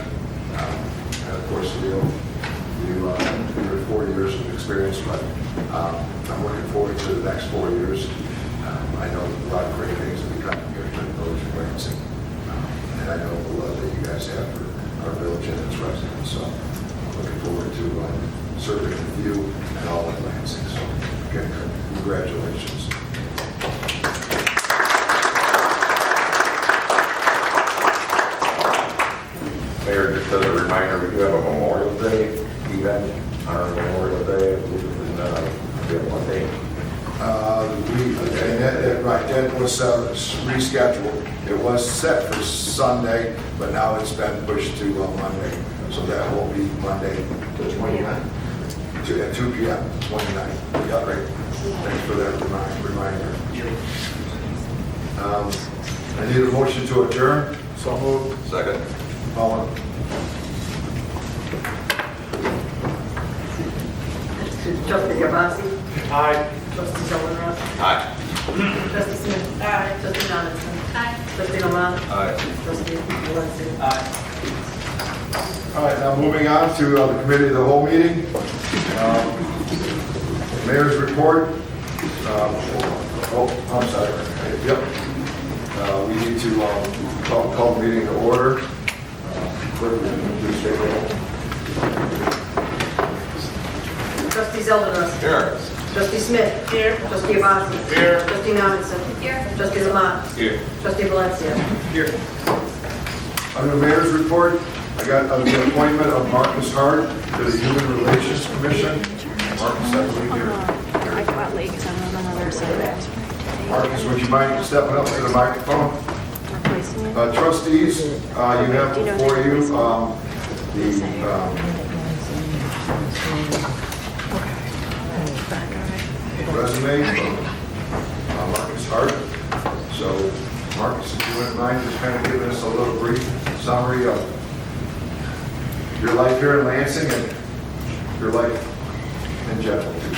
And of course, Leo, you have 4 years of experience, but I'm looking forward to the next 4 years. I know a lot of great things will be coming here to the village of Lansing. And I know the love that you guys have for our village and its residents. So I'm looking forward to serving with you and all of Lansing. So again, congratulations. Mayor, just as a reminder, we do have a Memorial Day event on our Memorial Day. I believe it's in one day. That was rescheduled. It was set for Sunday, but now it's been pushed to Monday. So that will be Monday, the 29th, at 2 p.m., 29th. Yeah, great. Thanks for that reminder. I need a motion to adjourn. So moved. Second. All in. Trustee Abbasy. Aye. Trustee Zeldenrust. Aye. Trustee Smith. Aye. Trustee Nommensen. Aye. Trustee Lamothe. Aye. Trustee Valencia. Aye. All right, now moving on to the committee of the whole meeting. Mayor's report. I'm sorry. Yep. We need to call the meeting to order. Clerk, please take roll. Trustee Zeldenrust. Here. Trustee Smith. Here. Trustee Abbasy. Here. Trustee Nommensen. Here. Trustee Lamothe. Here. Trustee Valencia. Here. Under the mayor's report, I got the appointment of Marcus Hart to the Human Relations Commission. Marcus, I believe you're I got late because I'm on another side. Marcus, would you mind stepping up to the microphone? Trustees, you have before you the resume from Marcus Hart. So, Marcus, if you wouldn't mind just kind of giving us a little brief summary of your life here in Lansing and your life in general, too.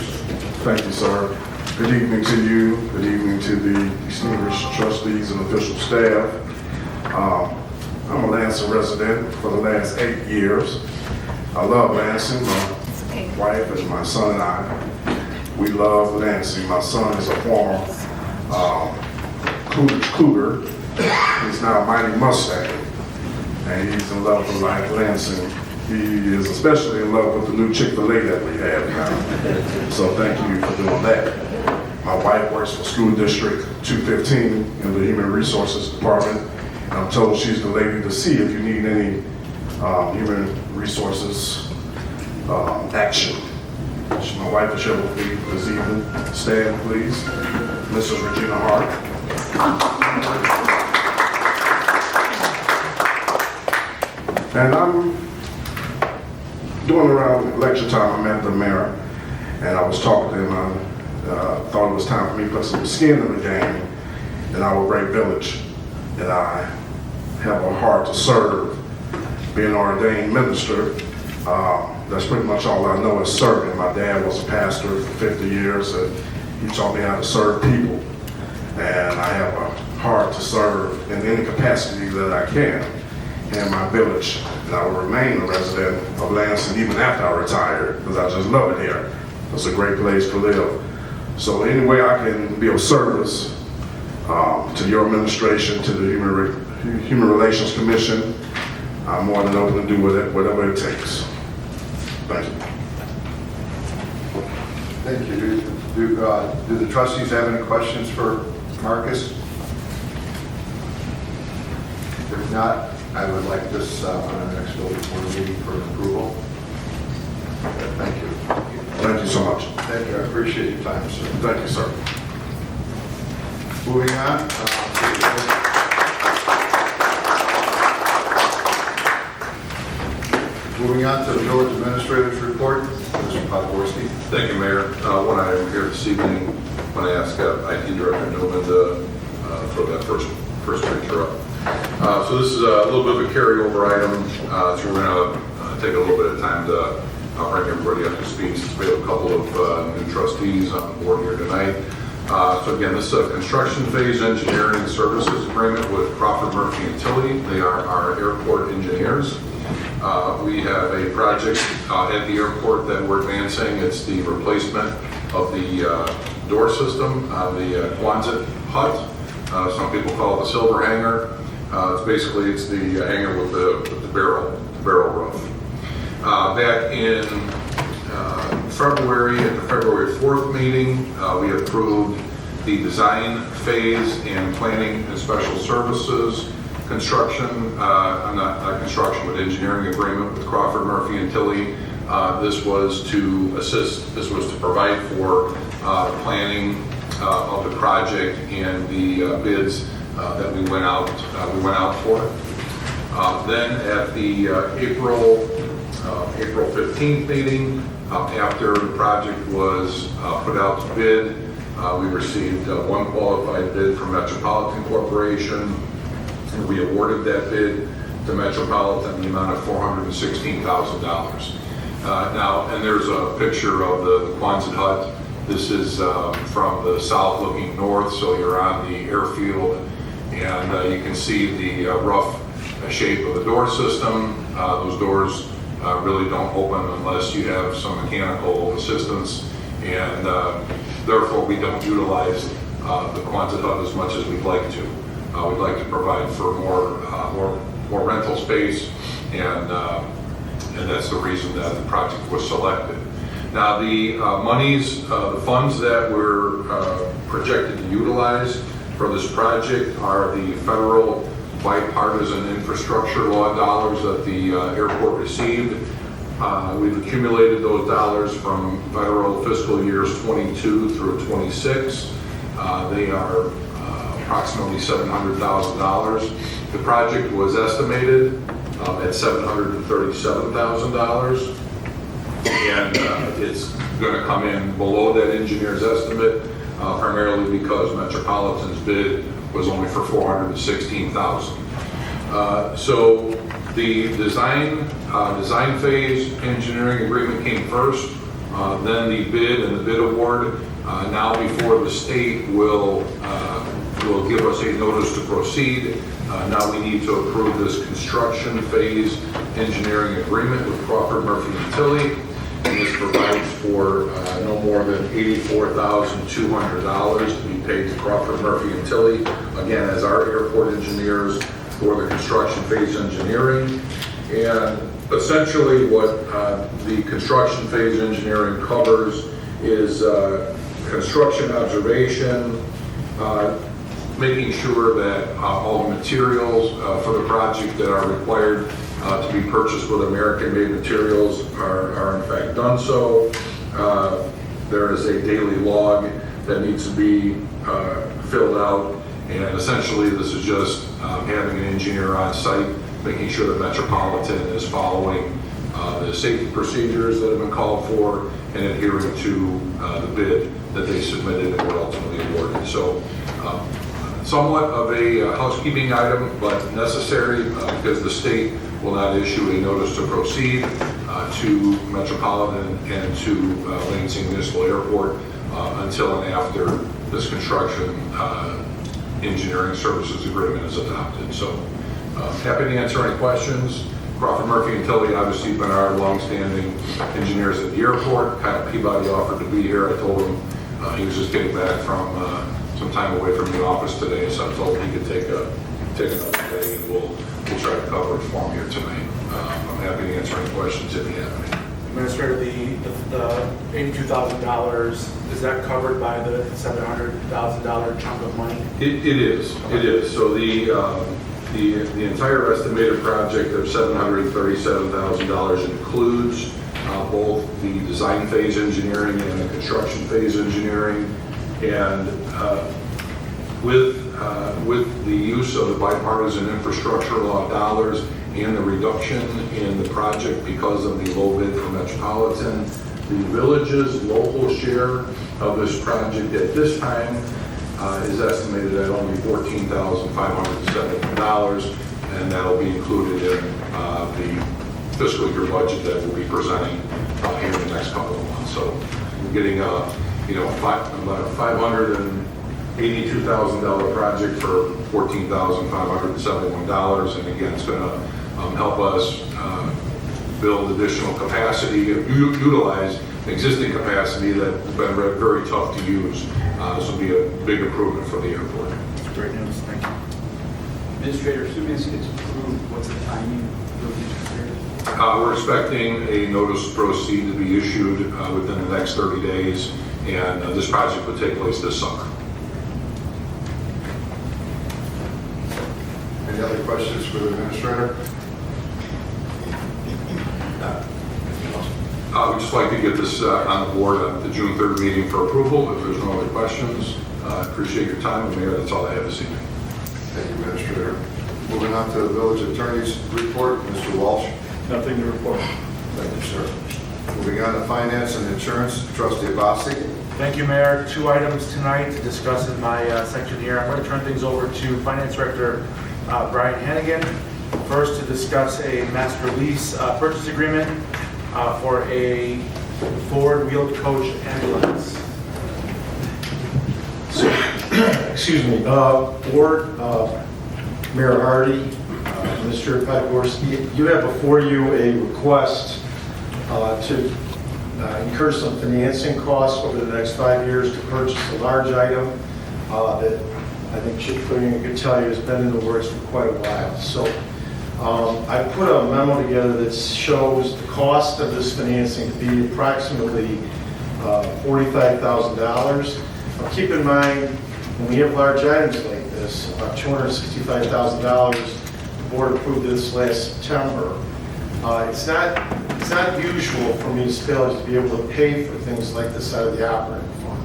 Thank you, sir. Good evening to you. Good evening to the distinguished trustees and official staff. I'm a Lansing resident for the last 8 years. I love Lansing. My wife and my son and I, we love Lansing. My son is a former Cougar. He's now a Mighty Mustang, and he's in love with Lansing. He is especially in love with the new Chick-fil-A that we have now. So thank you for doing that. My wife works for School District 215 in the Human Resources Department. And I'm told she's the lady to see if you need any human resources action. My wife is here with me this evening. Stand, please. Mrs. Regina Hart. And I'm doing around election time, I met the mayor, and I was talking to him. I thought it was time for me to put some skin in the game in our great village. And I have a heart to serve, being an ordained minister. That's pretty much all I know is serving. My dad was a pastor for 50 years, and he taught me how to serve people. And I have a heart to serve in any capacity that I can in my village. And I will remain a resident of Lansing even after I retire, because I just love it here. It's a great place to live. So any way I can be of service to your administration, to the Human Relations Commission, I'm more than open to do with it, whatever it takes. Thank you. Thank you. Do the trustees have any questions for Marcus? If not, I would like this on our next village board meeting for approval. Thank you. Thank you so much. Thank you. I appreciate your time, sir. Thank you, sir. Moving on. Moving on to the village administrator's report, Mr. Podgorski. Thank you, Mayor. When I am here this evening, when I ask IT Director Newman to throw that first picture up. So this is a little bit of a carryover item. So we're going to take a little bit of time to bring everybody up to speed, since we have a couple of new trustees on the board here tonight. So again, this is a construction phase engineering services agreement with Crawford Murphy and Tilley. They are our airport engineers. We have a project at the airport that we're advancing. It's the replacement of the door system on the Quonset hut. Some people call it the silver hanger. It's the hanger with the barrel roof. Back in February, at the February 4th meeting, we approved the design phase and planning and special services construction, not construction, but engineering agreement with Crawford Murphy and Tilley. This was to provide for planning of the project and the bids that we went out for. Then at the April 15th meeting, after the project was put out to bid, we received one qualified bid from Metropolitan Corporation. And we awarded that bid to Metropolitan in the amount of $416,000. Now, and there's a picture of the Quonset hut. This is from the south looking north, so you're on the airfield, and you can see the rough shape of the door system. Those doors really don't open unless you have some mechanical assistance, and therefore we don't utilize the Quonset hut as much as we'd like to. We'd like to provide for more rental space, and that's the reason that the project was selected. Now the the funds that we're projected to utilize for this project are the federal bipartisan infrastructure law dollars that the airport received. We've accumulated those dollars from federal fiscal years 22 through 26. They are approximately $700,000. The project was estimated at $737,000, and it's going to come in below that engineer's estimate, primarily because Metropolitan's bid was only for $416,000. So the design phase engineering agreement came first, then the bid and the bid award. Now before the state will give us a notice to proceed. Now we need to approve this construction phase engineering agreement with Crawford Murphy and Tilley. And this provides for no more than $84,200 to be paid to Crawford Murphy and Tilley, again, as our airport engineers for the construction phase engineering. And essentially what the construction phase engineering covers is construction observation, making sure that all the materials for the project that are required to be purchased with American-made materials are in fact done so. There is a daily log that needs to be filled out, and essentially this is just having an engineer on site making sure that Metropolitan is following the safety procedures that have been called for and adhering to the bid that they submitted and were ultimately awarded. So somewhat of a housekeeping item, but necessary because the state will not issue a notice to proceed to Metropolitan and to Lansing Municipal Airport until and after this construction engineering services agreement is adopted. So happy to answer any questions. Crawford Murphy and Tilly obviously have been our longstanding engineers at the airport. Kyle Peabody offered to be here. I told him he was just getting back from some time away from the office today, so I told him he could take another day, and we'll try to cover it for him here tonight. I'm happy to answer any questions if you have any. Administrator, the $82,000, is that covered by the $700,000 chunk of money? It is. So the entire estimated project of $737,000 includes both the design phase engineering and the construction phase engineering, and with the use of the bipartisan infrastructure law dollars and the reduction in the project because of the low bid from Metropolitan, the village's local share of this project at this time is estimated at only $14,571, and that'll be included in the fiscal year budget that we'll be presenting here in the next couple of months. So we're getting about a $582,000 project for $14,571, and again, it's going to help us build additional capacity, utilize existing capacity that has been very tough to use. This will be a big improvement for the airport. Great news, thank you. Administrator, assuming this gets approved, what's the timing for these repairs? We're expecting a notice of proceed to be issued within the next 30 days, and this project would take place this summer. Any other questions for the administrator? We'd just like to get this on the board at the June 3rd meeting for approval. If there's no other questions, I appreciate your time. And Mayor, that's all I have this evening. Thank you, Administrator. Moving on to the village attorney's report, Mr. Walsh. Nothing to report. Thank you, sir. Moving on to finance and insurance, Trustee Abbasy. Thank you, Mayor. 2 items tonight to discuss in my section here. I'm going to turn things over to Finance Director Brian Hanigan. First, to discuss a master lease purchase agreement for a Ford wheeled coach ambulance. Excuse me, Board, Mayor Hardy, Mr. Podgorski, you have before you a request to incur some financing costs over the next 5 years to purchase a large item that I think Chief Mike could tell you has been in the works for quite a while. So I put a memo together that shows the cost of this financing to be approximately $45,000. Keep in mind, when we have large items like this, about $265,000, the board approved this last September. It's not usual for municipalities to be able to pay for things like this out of the operating fund.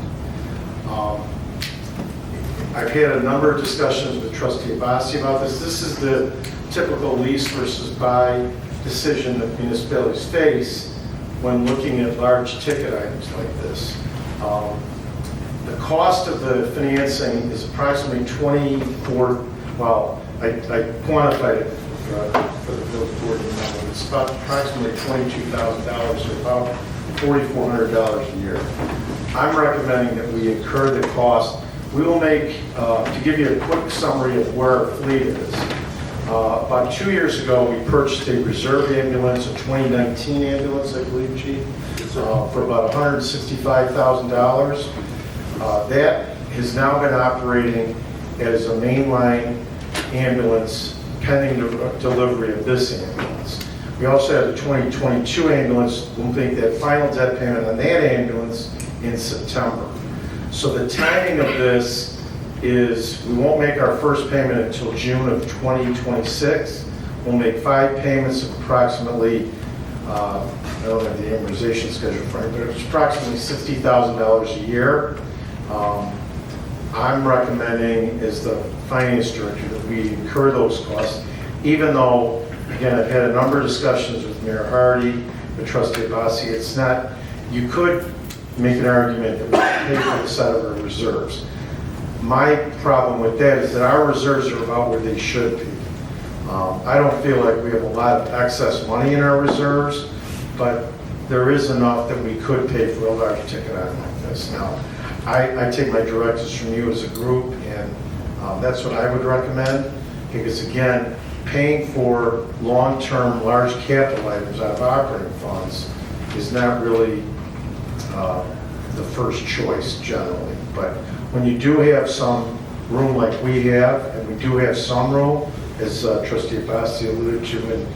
I've had a number of discussions with Trustee Abbasy about this. This is the typical lease versus buy decision that municipalities face when looking at large ticket items like this. The cost of the financing is approximately I quantified it for the village board number. It's about approximately $22,000, or about $4,400 a year. I'm recommending that we incur the cost. We will make, to give you a quick summary of where our fleet is, about 2 years ago we purchased a reserve ambulance, a 2019 ambulance, I believe, Chief, for about $165,000. That has now been operating as a mainline ambulance pending the delivery of this ambulance. We also have the 2022 ambulance. We'll make that final debt payment on that ambulance in September. So the timing of this is we won't make our first payment until June of 2026. We'll make 5 payments of approximately, I don't have the amortization schedule for it, but it's approximately $60,000 a year. I'm recommending, as the finance director, that we incur those costs, even though Again, I've had a number of discussions with Mayor Hardy, with Trustee Abbasy. It's not, you could make an argument that we should pay for the set of our reserves. My problem with that is that our reserves are about where they should be. I don't feel like we have a lot of excess money in our reserves, but there is enough that we could pay for a large ticket item like this. Now, I take my directives from you as a group, and that's what I would recommend, because again, paying for long-term large capital items out of operating funds is not really the first choice generally. But when you do have some room like we have, and we do have some room, as Trustee Abbasy alluded to in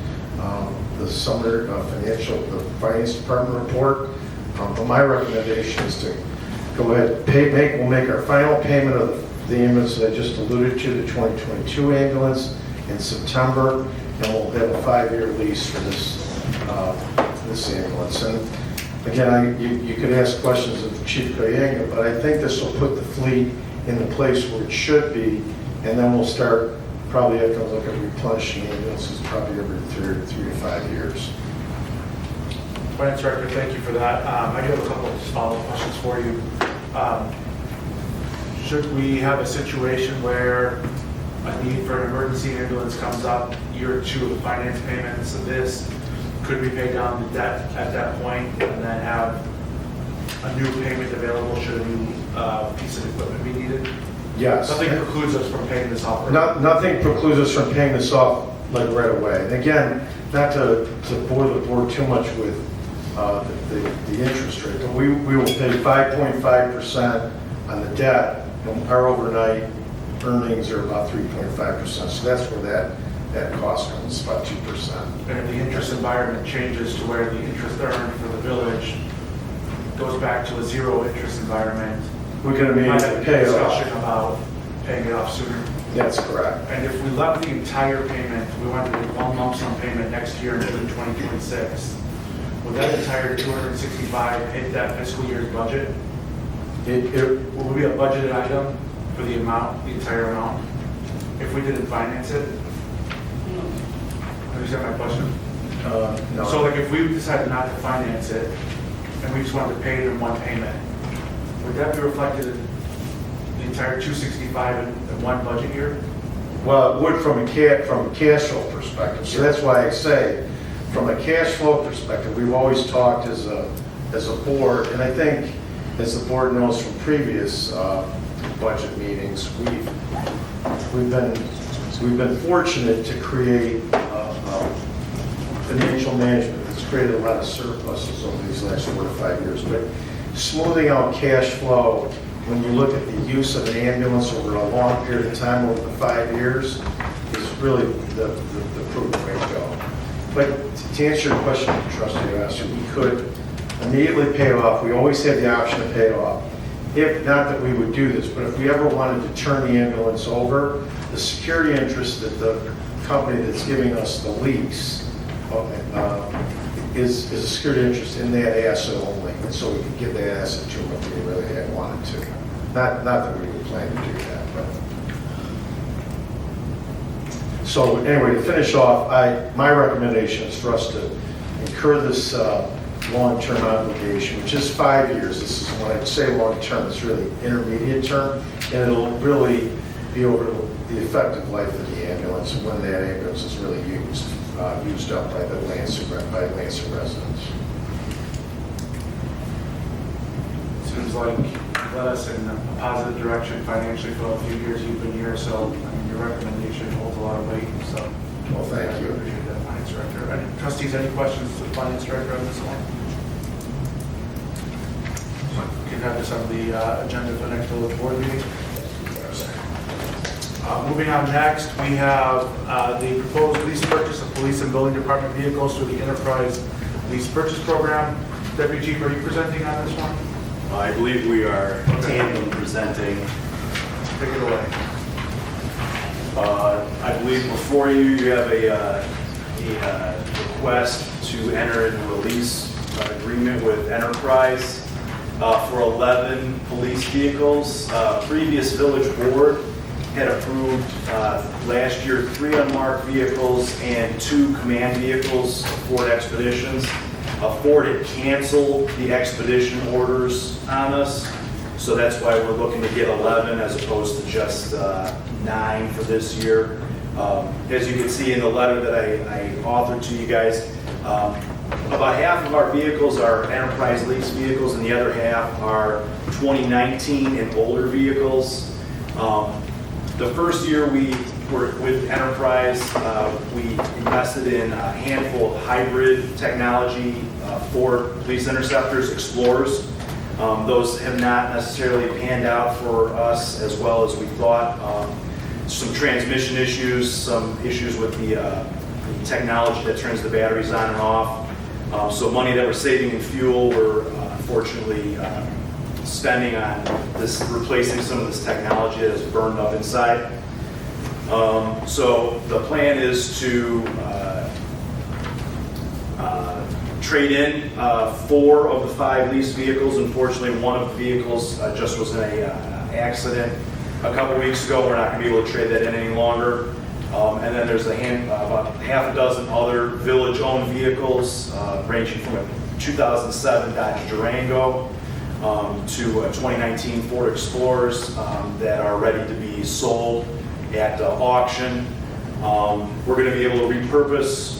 the summer the finance department report, but my recommendation is to go ahead, we'll make our final payment of the ambulance that I just alluded to, the 2022 ambulance, in September, and we'll have a 5-year lease for this ambulance. And again, you could ask questions of Chief Hynek, but I think this will put the fleet in the place where it should be, and then we'll start probably have to look at replenishing ambulances probably every 3 to 5 years. Finance Director, thank you for that. I do have a couple of follow-up questions for you. Should we have a situation where a need for an emergency ambulance comes up, year or two of the finance payments of this, could we pay down the debt at that point and then have a new payment available should a new piece of equipment be needed? Yes. Nothing precludes us from paying this off. Nothing precludes us from paying this off like right away. And again, not to bore the board too much with the interest rate, but we will pay 5.5% on the debt, and our overnight earnings are about 3.5%. So that's where that cost comes, about 2%. And if the interest environment changes to where the interest earned for the village goes back to a zero interest environment, we're going to be able to pay it off. Discussion about paying it off sooner. That's correct. And if we left the entire payment, we wanted to do one lump sum payment next year in June 2026, would that entire 265 hit that fiscal year's budget? Will it be a budgeted item for the amount, the entire amount, if we didn't finance it? Understand my question? No. So like if we decided not to finance it, and we just wanted to pay it in one payment, would that be reflected in the entire 265 in one budget year? Well, it would from a cash flow perspective. So that's why I say, from a cash flow perspective, we've always talked as a board, and I think as the board knows from previous budget meetings, we've been fortunate to create financial management that's created a lot of surpluses over these last 4 to 5 years. But smoothing out cash flow, when you look at the use of an ambulance over a long period of time, over the 5 years, is really the prudent way to go. But to answer your question, Trustee Ernst, we could immediately pay it off. We always had the option to pay it off. If not that we would do this, but if we ever wanted to turn the ambulance over, the security interest that the company that's giving us the lease is a security interest in that asset only, and so we could give that asset to them if we really had wanted to. Not that we were planning to do that, but. So anyway, to finish off, my recommendation is for us to incur this long-term obligation, which is 5 years. This is when I say long-term, it's really intermediate term, and it'll really be over the effective life of the ambulance and when that ambulance is really used up by Lansing residents. Seems like you led us in a positive direction financially for a few years you've been here, so I mean, your recommendation holds a lot of weight. So, well, thank you. I appreciate that, Finance Director. And trustees, any questions to the Finance Director on this one? We can have this on the agenda for the next village board meeting. Moving on next, we have the proposed lease purchase of police and building department vehicles through the Enterprise Lease Purchase Program. Deputy Chief, are you presenting on this one? I believe we are tandem presenting. Take it away. I believe before you, you have a request to enter into a lease agreement with Enterprise for 11 police vehicles. Previous village board had approved last year 3 unmarked vehicles and 2 command vehicles, Ford Expeditions. Ford had canceled the Expedition orders on us, so that's why we're looking to get 11 as opposed to just 9 for this year. As you can see in the letter that I authored to you guys, about half of our vehicles are Enterprise Lease vehicles and the other half are 2019 and older vehicles. The first year we were with Enterprise, we invested in a handful of hybrid technology, Ford Police Interceptors, Explorers. Those have not necessarily panned out for us as well as we thought. Some transmission issues, some issues with the technology that turns the batteries on and off. So money that we're saving in fuel, we're unfortunately spending on this, replacing some of this technology that is burned up inside. So the plan is to trade in 4 of the 5 leased vehicles. Unfortunately, one of the vehicles just was in an accident a couple weeks ago. We're not going to be able to trade that in any longer. And then there's about half a dozen other village-owned vehicles, ranging from a 2007 Dodge Durango to a 2019 Ford Explorers that are ready to be sold at auction. We're going to be able to repurpose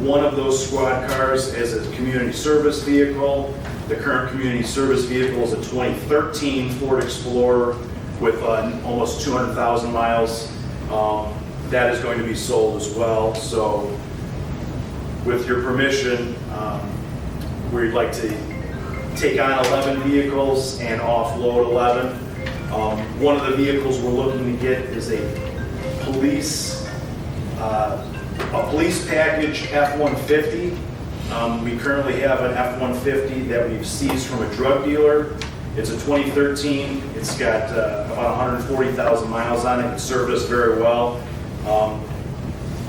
one of those squad cars as a community service vehicle. The current community service vehicle is a 2013 Ford Explorer with almost 200,000 miles. That is going to be sold as well. So with your permission, we'd like to take on 11 vehicles and offload 11. One of the vehicles we're looking to get is a police package F-150. We currently have an F-150 that we've seized from a drug dealer. It's a 2013. It's got about 140,000 miles on it. It's serviced very well.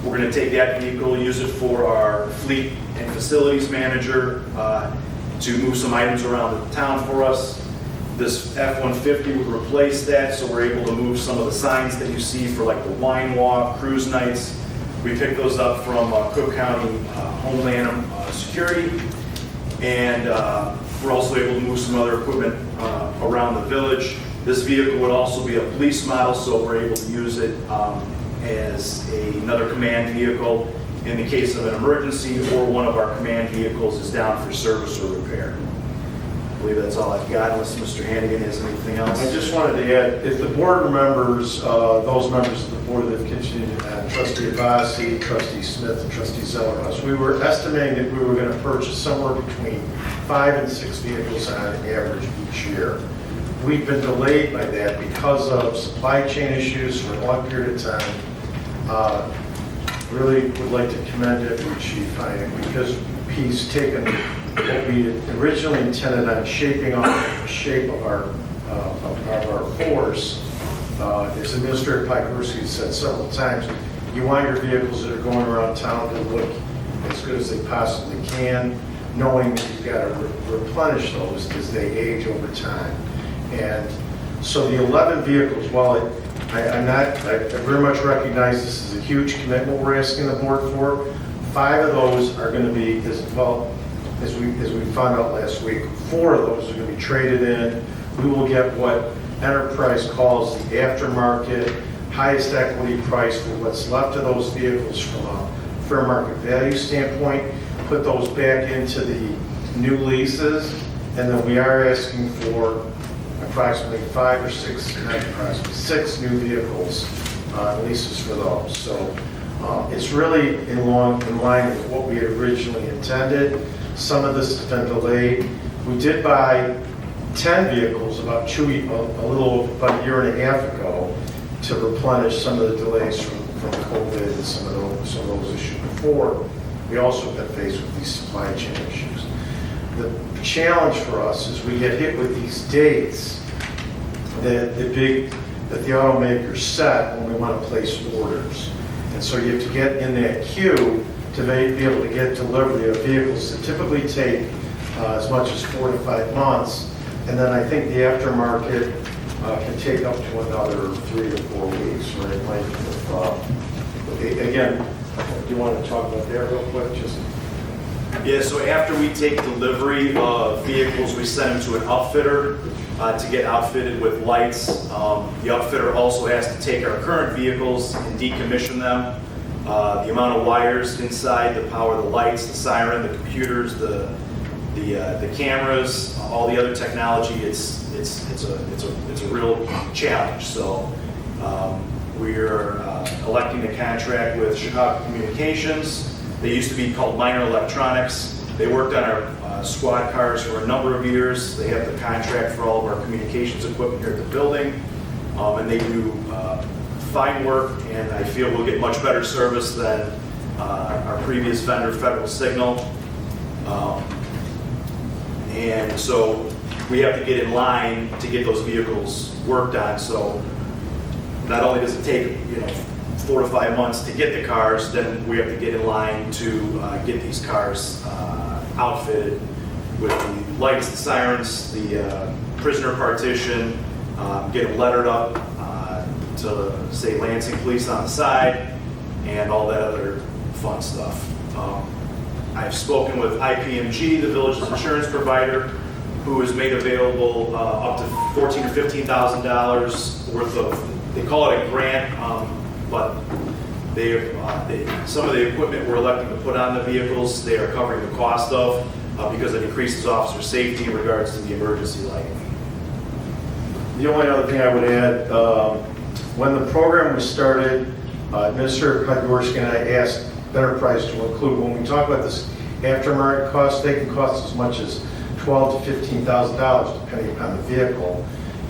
We're going to take that vehicle, use it for our fleet and facilities manager to move some items around the town for us. This F-150 would replace that, so we're able to move some of the signs that you see for like the wine walk, cruise nights. We picked those up from Cook County Homeland Security, and we're also able to move some other equipment around the village. This vehicle would also be a police model, so we're able to use it as another command vehicle in the case of an emergency or one of our command vehicles is down for service or repair. I believe that's all I've got, unless Mr. Hanigan has anything else. I just wanted to add, if the board remembers, those members of the board that have continued, Trustee Abbasy, Trustee Smith, and Trustee Zeldenrust, we were estimating that we were going to purchase somewhere between 5 and 6 vehicles on average each year. We've been delayed by that because of supply chain issues for a long period of time. Really would like to commend Deputy Chief Hynek because he's taken what we originally intended on shaping off the shape of our force. As Administrator Podgorski said several times, you want your vehicles that are going around town to look as good as they possibly can, knowing that you've got to replenish those as they age over time. And so the 11 vehicles, while I very much recognize this is a huge commitment we're asking the board for, 5 of those are going to be, as we found out last week, 4 of those are going to be traded in. We will get what Enterprise calls the aftermarket, highest equity price for what's left of those vehicles from a fair market value standpoint, put those back into the new leases, and then we are asking for approximately 5 or 6, not approximately 6 new vehicles leases for those. So it's really in line with what we had originally intended. Some of this has been delayed. We did buy 10 vehicles about a year and a half ago to replenish some of the delays from COVID and some of those issues before. We also have been faced with these supply chain issues. The challenge for us is we get hit with these dates that the automakers set when we want to place orders. And so you have to get in that queue to be able to get delivery of vehicles that typically take as much as 4 to 5 months. And then I think the aftermarket can take up to another 3 to 4 weeks, right? Like, again, do you want to talk about that real quick? Just Yeah, so after we take delivery of vehicles, we send them to an outfitter to get outfitted with lights. The outfitter also has to take our current vehicles and decommission them. The amount of wires inside to power the lights, the siren, the computers, the cameras, all the other technology, it's a real challenge. So we're electing to contract with Chicago Communications. They used to be called Minor Electronics. They worked on our squad cars for a number of years. They have the contract for all of our communications equipment here at the building. And they do fine work, and I feel we'll get much better service than our previous vendor, Federal Signal. And so we have to get in line to get those vehicles worked on. So not only does it take 4 to 5 months to get the cars, then we have to get in line to get these cars outfitted with the lights, the sirens, the prisoner partition, get them lettered up to say Lansing Police on the side, and all that other fun stuff. I've spoken with IPMG, the village's insurance provider, who has made available up to $14,000 or $15,000 worth of, they call it a grant, but some of the equipment we're electing to put on the vehicles, they are covering the cost of because it increases officer safety in regards to the emergency lighting. the only other thing I would add, when the program was started, Administrator Podgorski and I asked Enterprise to include, when we talk about this aftermarket cost, they can cost as much as $12,000 to $15,000 depending upon the vehicle.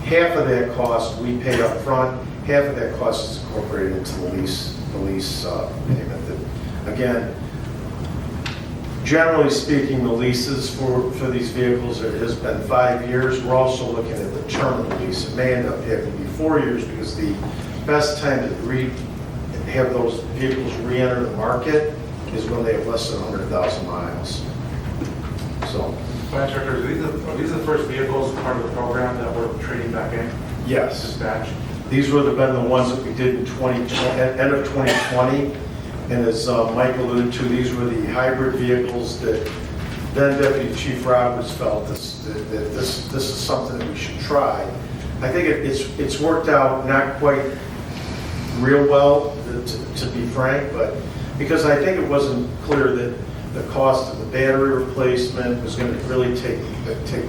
Half of that cost we pay up front, half of that cost is incorporated into the lease payment. Again, generally speaking, the leases for these vehicles has been 5 years. We're also looking at the term of the lease. It may end up having to be 4 years because the best time to have those vehicles re-enter the market is when they have less than 100,000 miles. So. Finance Director, are these the first vehicles part of the program that we're trading back in? Yes. Dispatch? These would have been the ones that we did in end of 2020. And as Mike alluded to, these were the hybrid vehicles that then Deputy Chief Roberts felt that this is something that we should try. I think it's worked out not quite real well, to be frank, but because I think it wasn't clear that the cost of the battery replacement was going to really take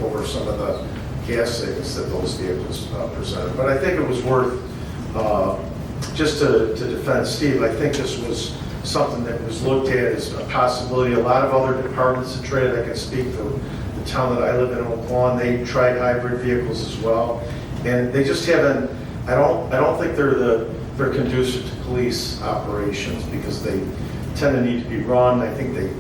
over some of the gas savings that those vehicles presented. But I think it was worth, just to defend Steve, I think this was something that was looked at as a possibility. A lot of other departments have tried. I can speak for the town that I live in, Oak Lawn. They tried hybrid vehicles as well, and they just haven't. I don't think they're conducive to police operations because they tend to need to be run. I think they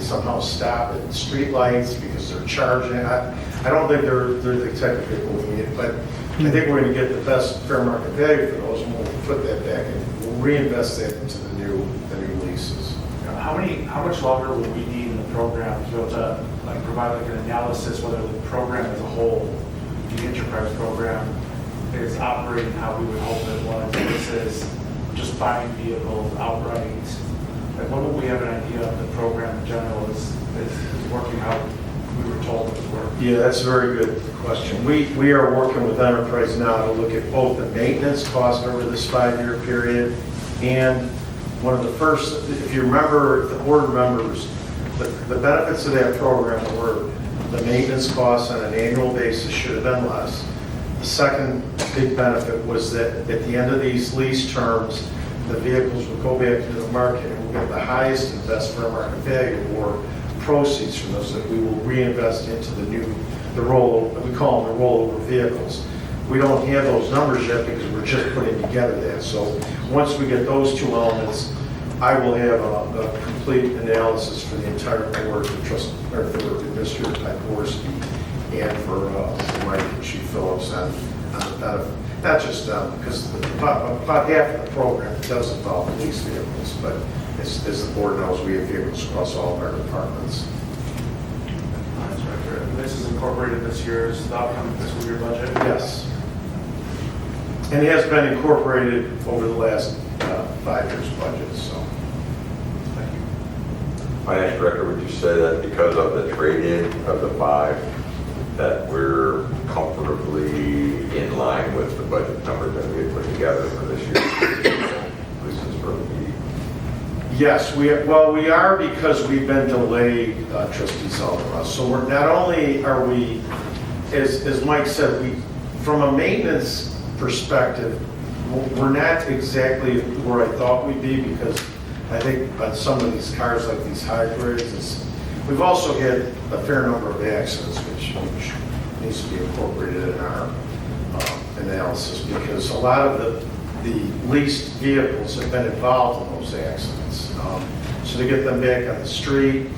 somehow stop at street lights because they're charging. I don't think they're the type of people we need, but I think we're going to get the best fair market value for those, and we'll put that back and we'll reinvest that into the new leases. How much longer will we need in the program to be able to provide an analysis whether the program as a whole, the enterprise program, is operating how we would hope it was versus just buying vehicles outright? When will we have an idea of the program in general is working how we were told it would work? Yeah, that's a very good question. We are working with Enterprise now to look at both the maintenance cost over this 5-year period, and one of the first, if you remember, if the board remembers, the benefits of that program were the maintenance costs on an annual basis should have been less. The second big benefit was that at the end of these lease terms, the vehicles will go back into the market and we'll get the highest and best fair market value or proceeds from those that we will reinvest into the rollover. We call them the rollover vehicles. We don't have those numbers yet because we're just putting together that. So once we get those two elements, I will have a complete analysis for the entire board for Administrator Podgorski and for Mike and Chief Phillips on the benefit. Not just them, because about half of the program does involve police vehicles, but as the board knows, we have vehicles across all of our departments. This is incorporated this year's upcoming fiscal year budget? Yes. and it has been incorporated over the last 5 years' budget, so. Thank you. Finance Director, would you say that because of the trade-in of the 5, that we're comfortably in line with the budget numbers that we had put together for this year? This is for the Yes, we are because we've been delayed, Trustee Zeldenrust. So we're not only are we, as Mike said, from a maintenance perspective, we're not exactly where I thought we'd be, because I think on some of these cars, like these hybrids, we've also had a fair number of accidents, which needs to be incorporated in our analysis, because a lot of the leased vehicles have been involved in those accidents. So to get them back on the street,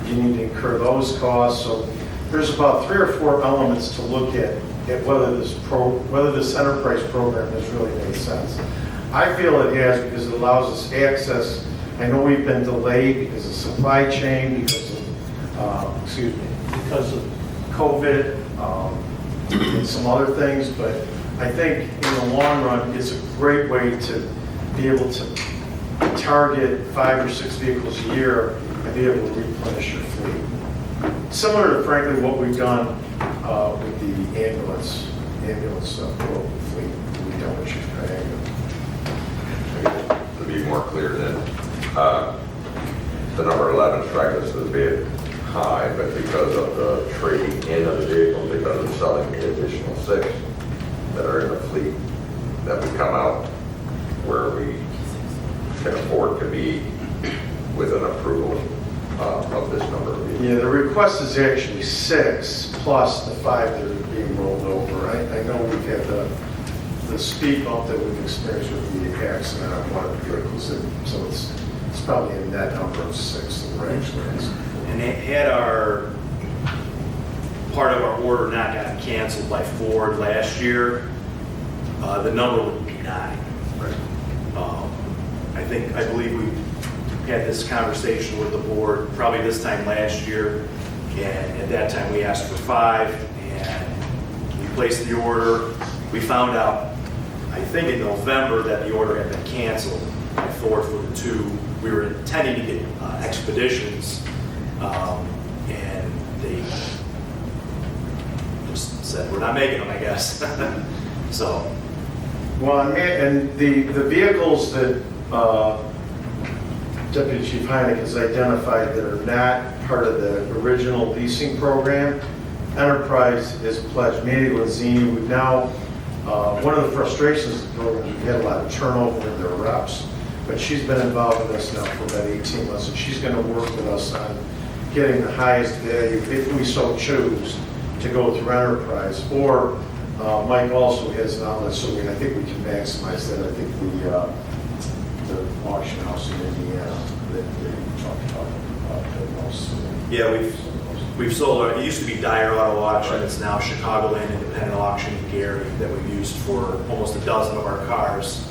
you need to incur those costs. So there's about 3 or 4 elements to look at whether this enterprise program has really made sense. I feel it has, because it allows us access. I know we've been delayed because of supply chain, because of COVID, and some other things, but I think in the long run, it's a great way to be able to target 5 or 6 vehicles a year and be able to replenish your fleet. Similar to, frankly, what we've done with the ambulance fleet. We've done what you've To be more clear then, the number 11 strikes us as being high, but because of the trading in of the vehicle, because of selling the additional 6 that are in the fleet, that would come out where we can afford to be with an approval of this number of vehicles. Yeah, the request is actually 6 plus the 5 that are being rolled over. I know we've had the speed bump that we've experienced with the accident on one of the vehicles, so it's probably a net number of 6 that we're actually asking. And had our part of our order not gotten canceled by Ford last year, the number would be 9. Right. I believe we had this conversation with the board probably this time last year, and at that time we asked for 5, and we placed the order. We found out, I think in November, that the order had been canceled by Ford for the 2. We were intending to get expeditions, and they just said, we're not making them, I guess. So. Well, and the vehicles that Deputy Chief Hynek has identified that are not part of the original leasing program, Enterprise is pledged. Mandy Lanzini, we've now, one of the frustrations of the program, we've had a lot of turnover in their reps, but she's been involved with us now for about 18 months, and she's going to work with us on getting the highest value, if we so choose, to go through Enterprise. Or Mike also has an outlet, so I think we can maximize that. I think the auction house in Indiana that they talked about most. Yeah, we've sold it. It used to be Dyer Auto Auction. It's now Chicagoland Independent Auction in Gary that we've used for almost a dozen of our cars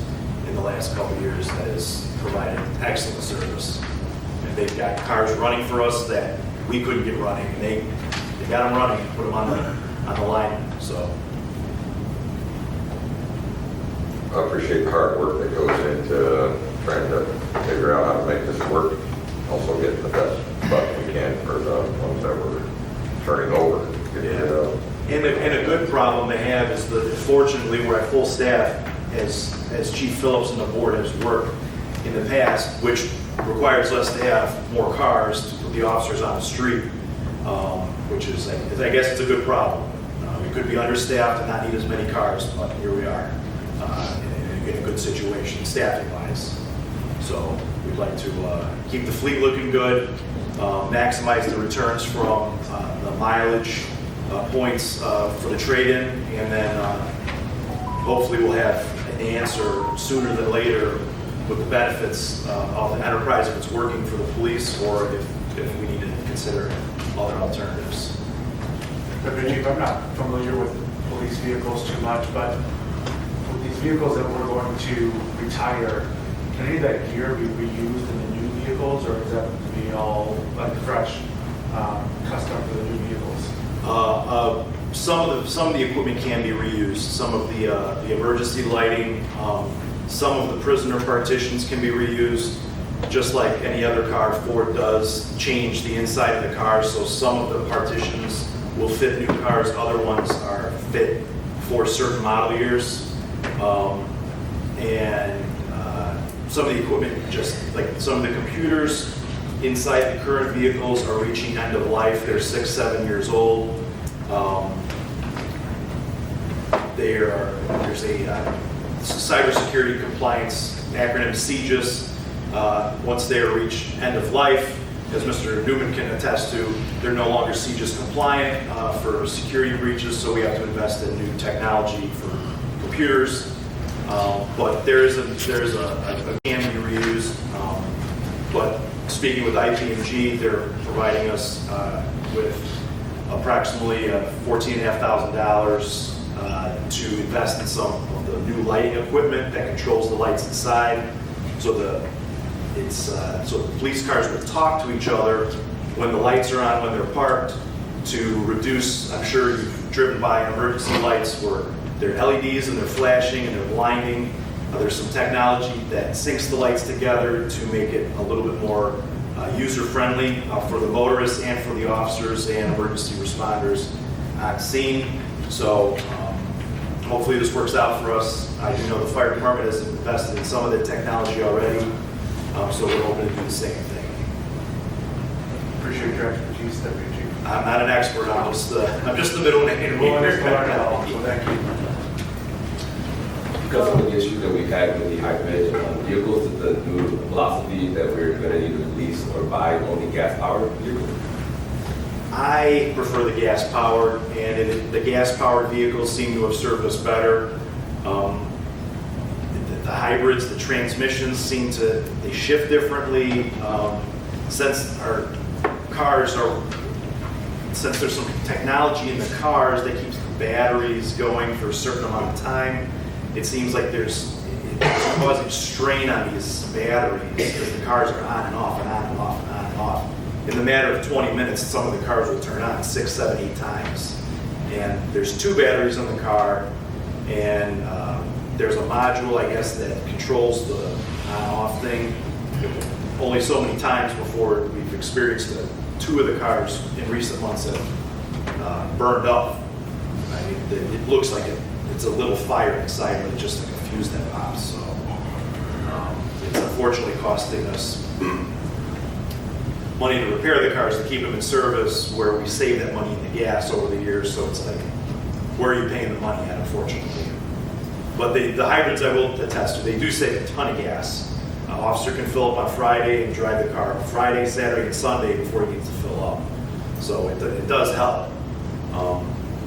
in the last couple of years. That has provided excellent service. And they've got cars running for us that we couldn't get running. And they got them running, put them on the line. So. I appreciate the hard work that goes into trying to figure out how to make this work. Also getting the best buck we can for the ones that we're turning over. And a good problem to have is that fortunately we're at full staff, as Chief Phillips and the board has worked in the past, which requires us to have more cars to put the officers on the street, which is, I guess it's a good problem. We could be understaffed and not need as many cars, but here we are in a good situation, staffing-wise. So we'd like to keep the fleet looking good, maximize the returns from the mileage points for the trade-in, and then hopefully we'll have an answer sooner than later with the benefits of the enterprise if it's working for the police, or if we need to consider other alternatives. Deputy Chief, I'm not familiar with police vehicles too much, but with these vehicles that we're going to retire, can any of that gear be reused in the new vehicles, or is that to be all like fresh, custom for the new vehicles? some of the equipment can be reused. Some of the emergency lighting, some of the prisoner partitions can be reused. Just like any other car, Ford does change the inside of the car, so some of the partitions will fit new cars, other ones are fit for certain model years. Some of the equipment, just like some of the computers inside the current vehicles are reaching end of life. They're 6-7 years old. There's a cybersecurity compliance acronym, CJIS. Once they reach end of life, as Mr. Newman can attest to, they're no longer CJIS compliant for security breaches, so we have to invest in new technology for computers. But there's a can be reused. But speaking with IPMG, they're providing us with approximately $14,500 to invest in some of the new lighting equipment that controls the lights inside. So the police cars will talk to each other when the lights are on, when they're parked, to reduce. I'm sure you've driven by emergency lights where they're LEDs and they're flashing and they're blinding. There's some technology that syncs the lights together to make it a little bit more user-friendly for the motorists and for the officers and emergency responders on scene. So hopefully this works out for us. I do know the fire department has invested in some of the technology already, so we're hoping to do the same thing. Appreciate your expertise, Deputy Chief. I'm not an expert. I'm just the middleman. Willingness to learn it all, so thank you. Because of the issues that we've had with the hybrid vehicles, is the new philosophy that we're going to either lease or buy only gas-powered vehicles? I prefer the gas-powered, and the gas-powered vehicles seem to have served us better. The hybrids, the transmissions they shift differently. Since there's some technology in the cars that keeps the batteries going for a certain amount of time, it seems like it's causing strain on these batteries because the cars are on and off and on and off and on and off. In the matter of 20 minutes, some of the cars will turn on 6, 7, 8 times. And there's 2 batteries in the car, and there's a module, I guess, that controls the on-off thing. Only so many times before we've experienced that 2 of the cars in recent months have burned up. I mean, it looks like it's a little fire inside, but just like a fuse that pops. So it's unfortunately costing us money to repair the cars to keep them in service, where we save that money in the gas over the years. So it's like, where are you paying the money at, unfortunately? But the hybrids, I will attest to, they do save a ton of gas. An officer can fill up on Friday and drive the car Friday, Saturday, and Sunday before he needs to fill up. So it does help.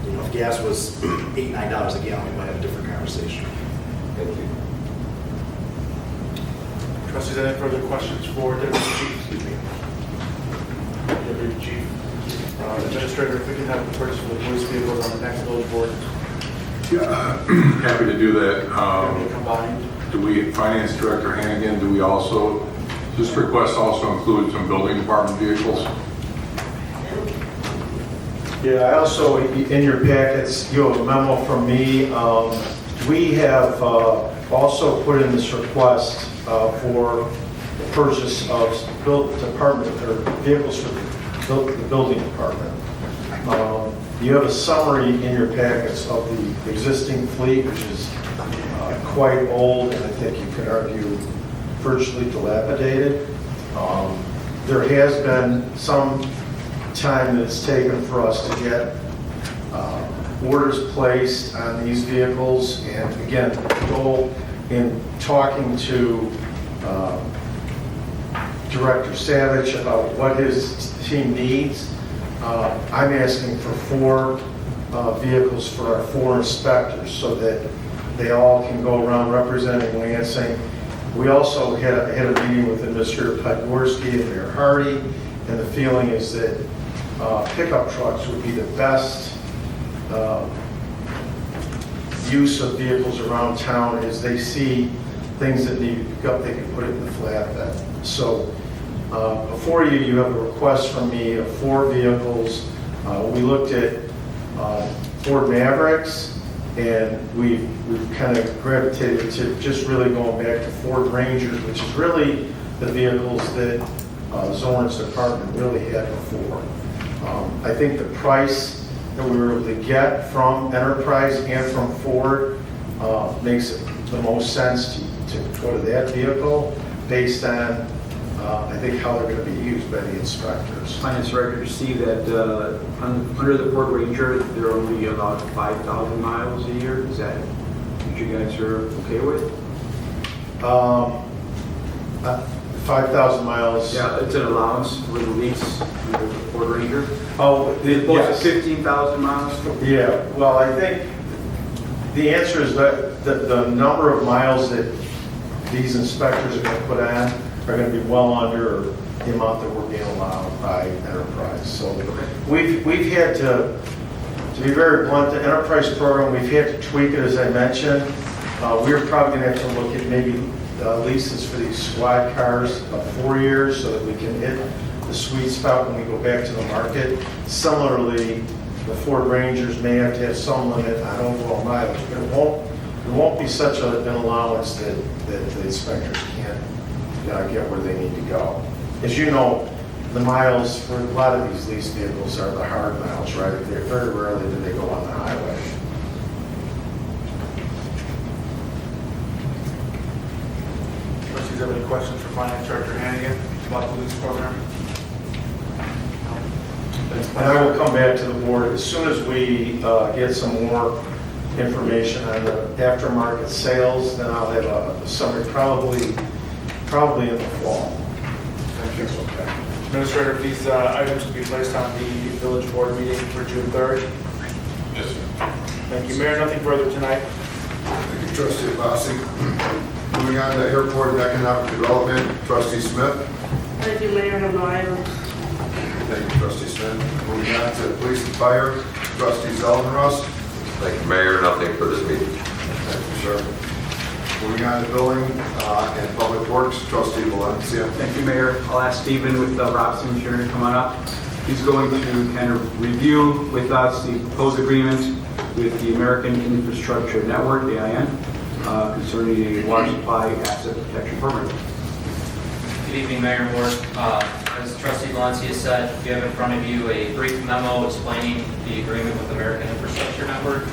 If gas was $8, $9 a gallon, we might have a different conversation. Thank you. Trustees, any further questions for Deputy Chief? Excuse me. Deputy Chief. Administrator, if we can have the purchase for the police vehicles on the next village board. Happy to do that. Combined. Finance Director Hanigan, do we also, this request also include some building department vehicles? Yeah, I also, in your packets, you have a memo from me. We have also put in this request for the purchase of vehicles for the building department. You have a summary in your packets of the existing fleet, which is quite old, and I think you could argue virtually dilapidated. There has been some time that it's taken for us to get orders placed on these vehicles, and again, the goal in talking to Director Savage about what his team needs, I'm asking for 4 vehicles for our 4 inspectors so that they all can go around representing Lansing. We also had a meeting with Mr. Podgorski and Mayor Hardy, and the feeling is that pickup trucks would be the best use of vehicles around town. As they see things that need to be picked up, they can put it in the flatbed. So before you, you have a request from me of 4 vehicles. We looked at Ford Mavericks, and we've kind of gravitated to just really going back to Ford Rangers, which is really the vehicles that Zorn's department really had before. I think the price that we were able to get from Enterprise and from Ford makes it the most sense to go to that vehicle based on, I think, how they're going to be used by the inspectors. Finance Director, to see that under the Ford Ranger, they're only about 5,000 miles a year. Is that what you guys are okay with? 5,000 miles. Yeah, it's an allowance for the lease under the Ford Ranger. Oh, yes. 15,000 miles? Yeah, well, I think the answer is that the number of miles that these inspectors are going to put on are going to be well under the amount that we're being allowed by Enterprise. So we've had to be very blunt, the Enterprise program, we've had to tweak it, as I mentioned. We're probably going to have to look at maybe leases for these squad cars of 4 years so that we can hit the sweet spot when we go back to the market. Similarly, the Ford Rangers may have to have some limit on overall mileage, but it won't be such an allowance that the inspectors can't get where they need to go. As you know, the miles for a lot of these lease vehicles are the hard miles, right? They're very rarely do they go on the highway. Trustees have any questions for Finance Director Hanigan about the lease program? And I will come back to the board as soon as we get some more information on the aftermarket sales. Then I'll have a summary probably in the fall. Thank you. Okay. Administrator, these items will be placed on the Village Board meeting for June 3rd. Yes, sir. Thank you, Mayor. Nothing further tonight. Thank you, Trustee Abbasy. Moving on to Airport and Economic Development, Trustee Smith. Thank you, Mayor. I have no items. Thank you, Trustee Smith. Moving on to Police and Fire, Trustee Zeldenrust. Thank you, Mayor. Nothing for this meeting. Thank you, sir. Moving on to Building and Public Works, Trustee Valencia. Thank you, Mayor. I'll ask Stephen with Robinson Engineering to come on up. He's going to kind of review with us the proposed agreement with the American Infrastructure Network, AIN, concerning a water supply asset protection program. Good evening, Mayor and Board. As Trustee Valencia said, you have in front of you a brief memo explaining the agreement with American Infrastructure Network,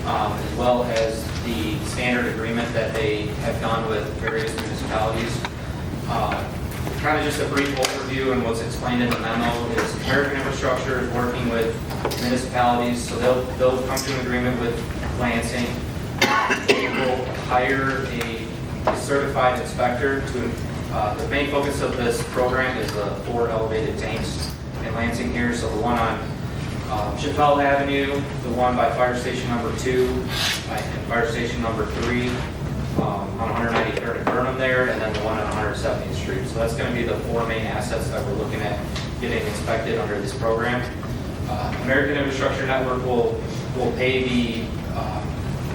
as well as the standard agreement that they have done with various municipalities. Kind of just a brief overview, and what's explained in the memo is American Infrastructure is working with municipalities, so they'll come to an agreement with Lansing. They will hire a certified inspector to. The main focus of this program is the 4 elevated tanks in Lansing here. So the one on Chappelle Avenue, the one by Fire Station number 2, and Fire Station number 3 on 193rd and Burnham there, and then the one on 170th Street. So that's going to be the 4 main assets that we're looking at getting inspected under this program. American Infrastructure Network will pay the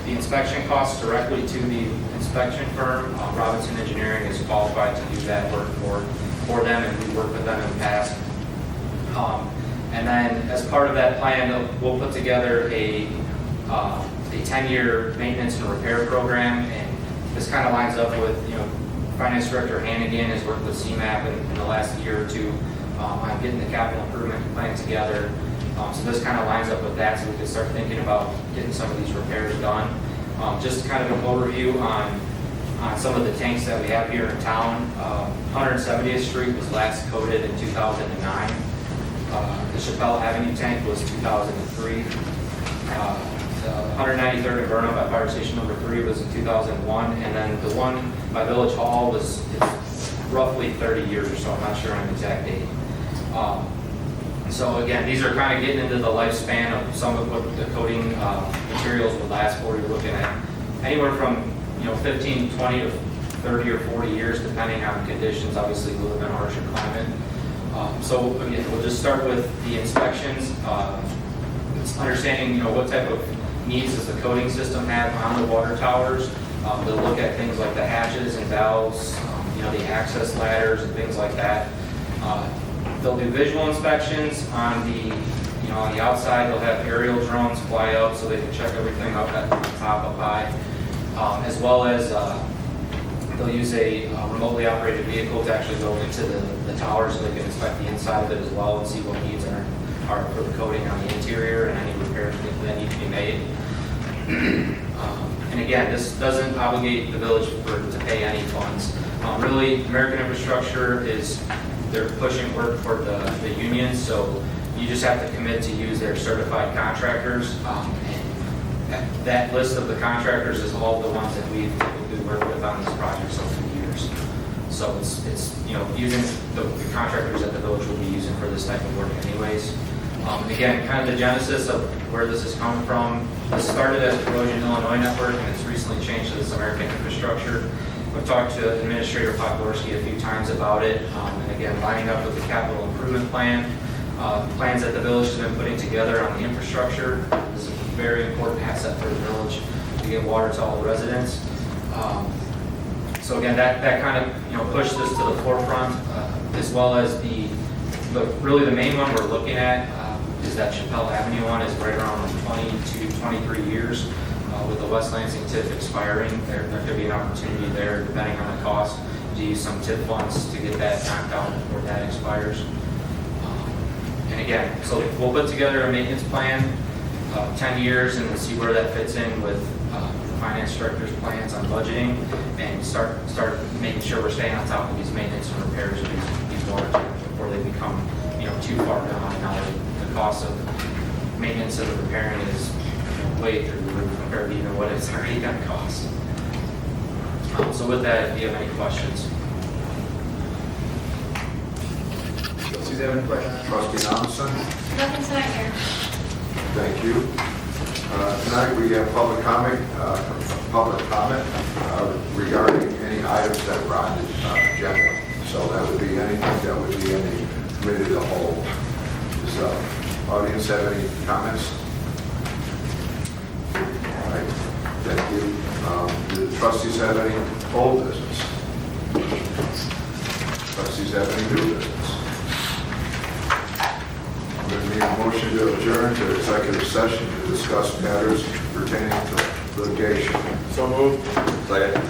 inspection costs directly to the inspection firm. Robinson Engineering is qualified to do that work for them, and we've worked with them in the past. And then as part of that plan, we'll put together a 10-year maintenance and repair program, and this kind of lines up with, Finance Director Hanigan has worked with CMAP in the last year or two on getting the capital improvement plan together. So this kind of lines up with that, so we can start thinking about getting some of these repairs done. Just kind of an overview on some of the tanks that we have here in town. 170th Street was last coated in 2009. The Chappelle Avenue tank was 2003. 193rd and Burnham by Fire Station number 3 was in 2001. And then the one by Village Hall was roughly 30 years or so. I'm not sure on the exact date. So again, these are kind of getting into the lifespan of some of what the coating materials would last for. You're looking at anywhere from 15, 20 to 30 or 40 years, depending on conditions. Obviously, we live in a harsher climate. So again, we'll just start with the inspections. It's understanding what type of needs does the coating system have on the water towers. They'll look at things like the hatches and valves, the access ladders and things like that. They'll do visual inspections on the on the outside, they'll have aerial drones fly out so they can check everything up at the top up high, as well as they'll use a remotely operated vehicle to actually go into the tower so they can inspect the inside of it as well and see what needs are for the coating on the interior and any repairs that need to be made. And again, this doesn't obligate the village to pay any funds. Really, American Infrastructure they're pushing work for the union, so you just have to commit to use their certified contractors. And that list of the contractors is all the ones that we've typically worked with on these projects over the years. So it's using the contractors that the village will be using for this type of work anyways. Again, kind of the genesis of where this is coming from. This started as the Corrosion Illinois Network, and it's recently changed to this American Infrastructure. I've talked to Administrator Podgorski a few times about it, and again, lining up with the capital improvement plan, plans that the village has been putting together on the infrastructure. This is a very important asset for the village to get water to all the residents. So again, that kind of pushed this to the forefront, as well as really the main one we're looking at is that Chappelle Avenue one is right around 20 to 23 years. With the West Lansing TIF expiring, there could be an opportunity there, depending on the cost, to use some TIF funds to get that knocked out before that expires. And again, so we'll put together a maintenance plan, 10 years, and we'll see where that fits in with the finance director's plans on budgeting, and start making sure we're staying on top of these maintenance and repairs of these water tanks before they become too far down. Now the cost of maintenance and repairing is way through the roof compared to even what it's already going to cost. So with that, do you have any questions? Trustees have any questions? Trustee Nommensen? Nothing tonight here. Thank you. Tonight we have public comment regarding any items that are on the agenda. So that would be anything that would be in the committee of the whole. Does the audience have any comments? All right. Thank you. Do the trustees have any old business? Trustees have any new business? I'm going to need a motion to adjourn to executive session to discuss matters pertaining to litigation. So moved. Second.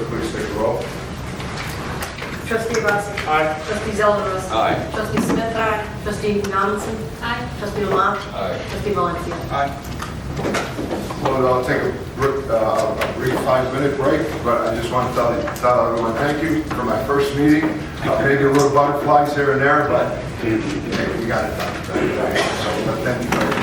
Please take a roll. Trustee Abbasy. Aye. Trustee Zeldenrust. Aye. Trustee Smith. Aye. Trustee Nommensen. Aye. Trustee Lamothe. Aye. Trustee Valencia. Aye. Well, I'll take a brief 5-minute break, but I just want to tell everyone thank you for my first meeting. Maybe a little butterflies here and there, but hey, we got it done. So, but thank you very much.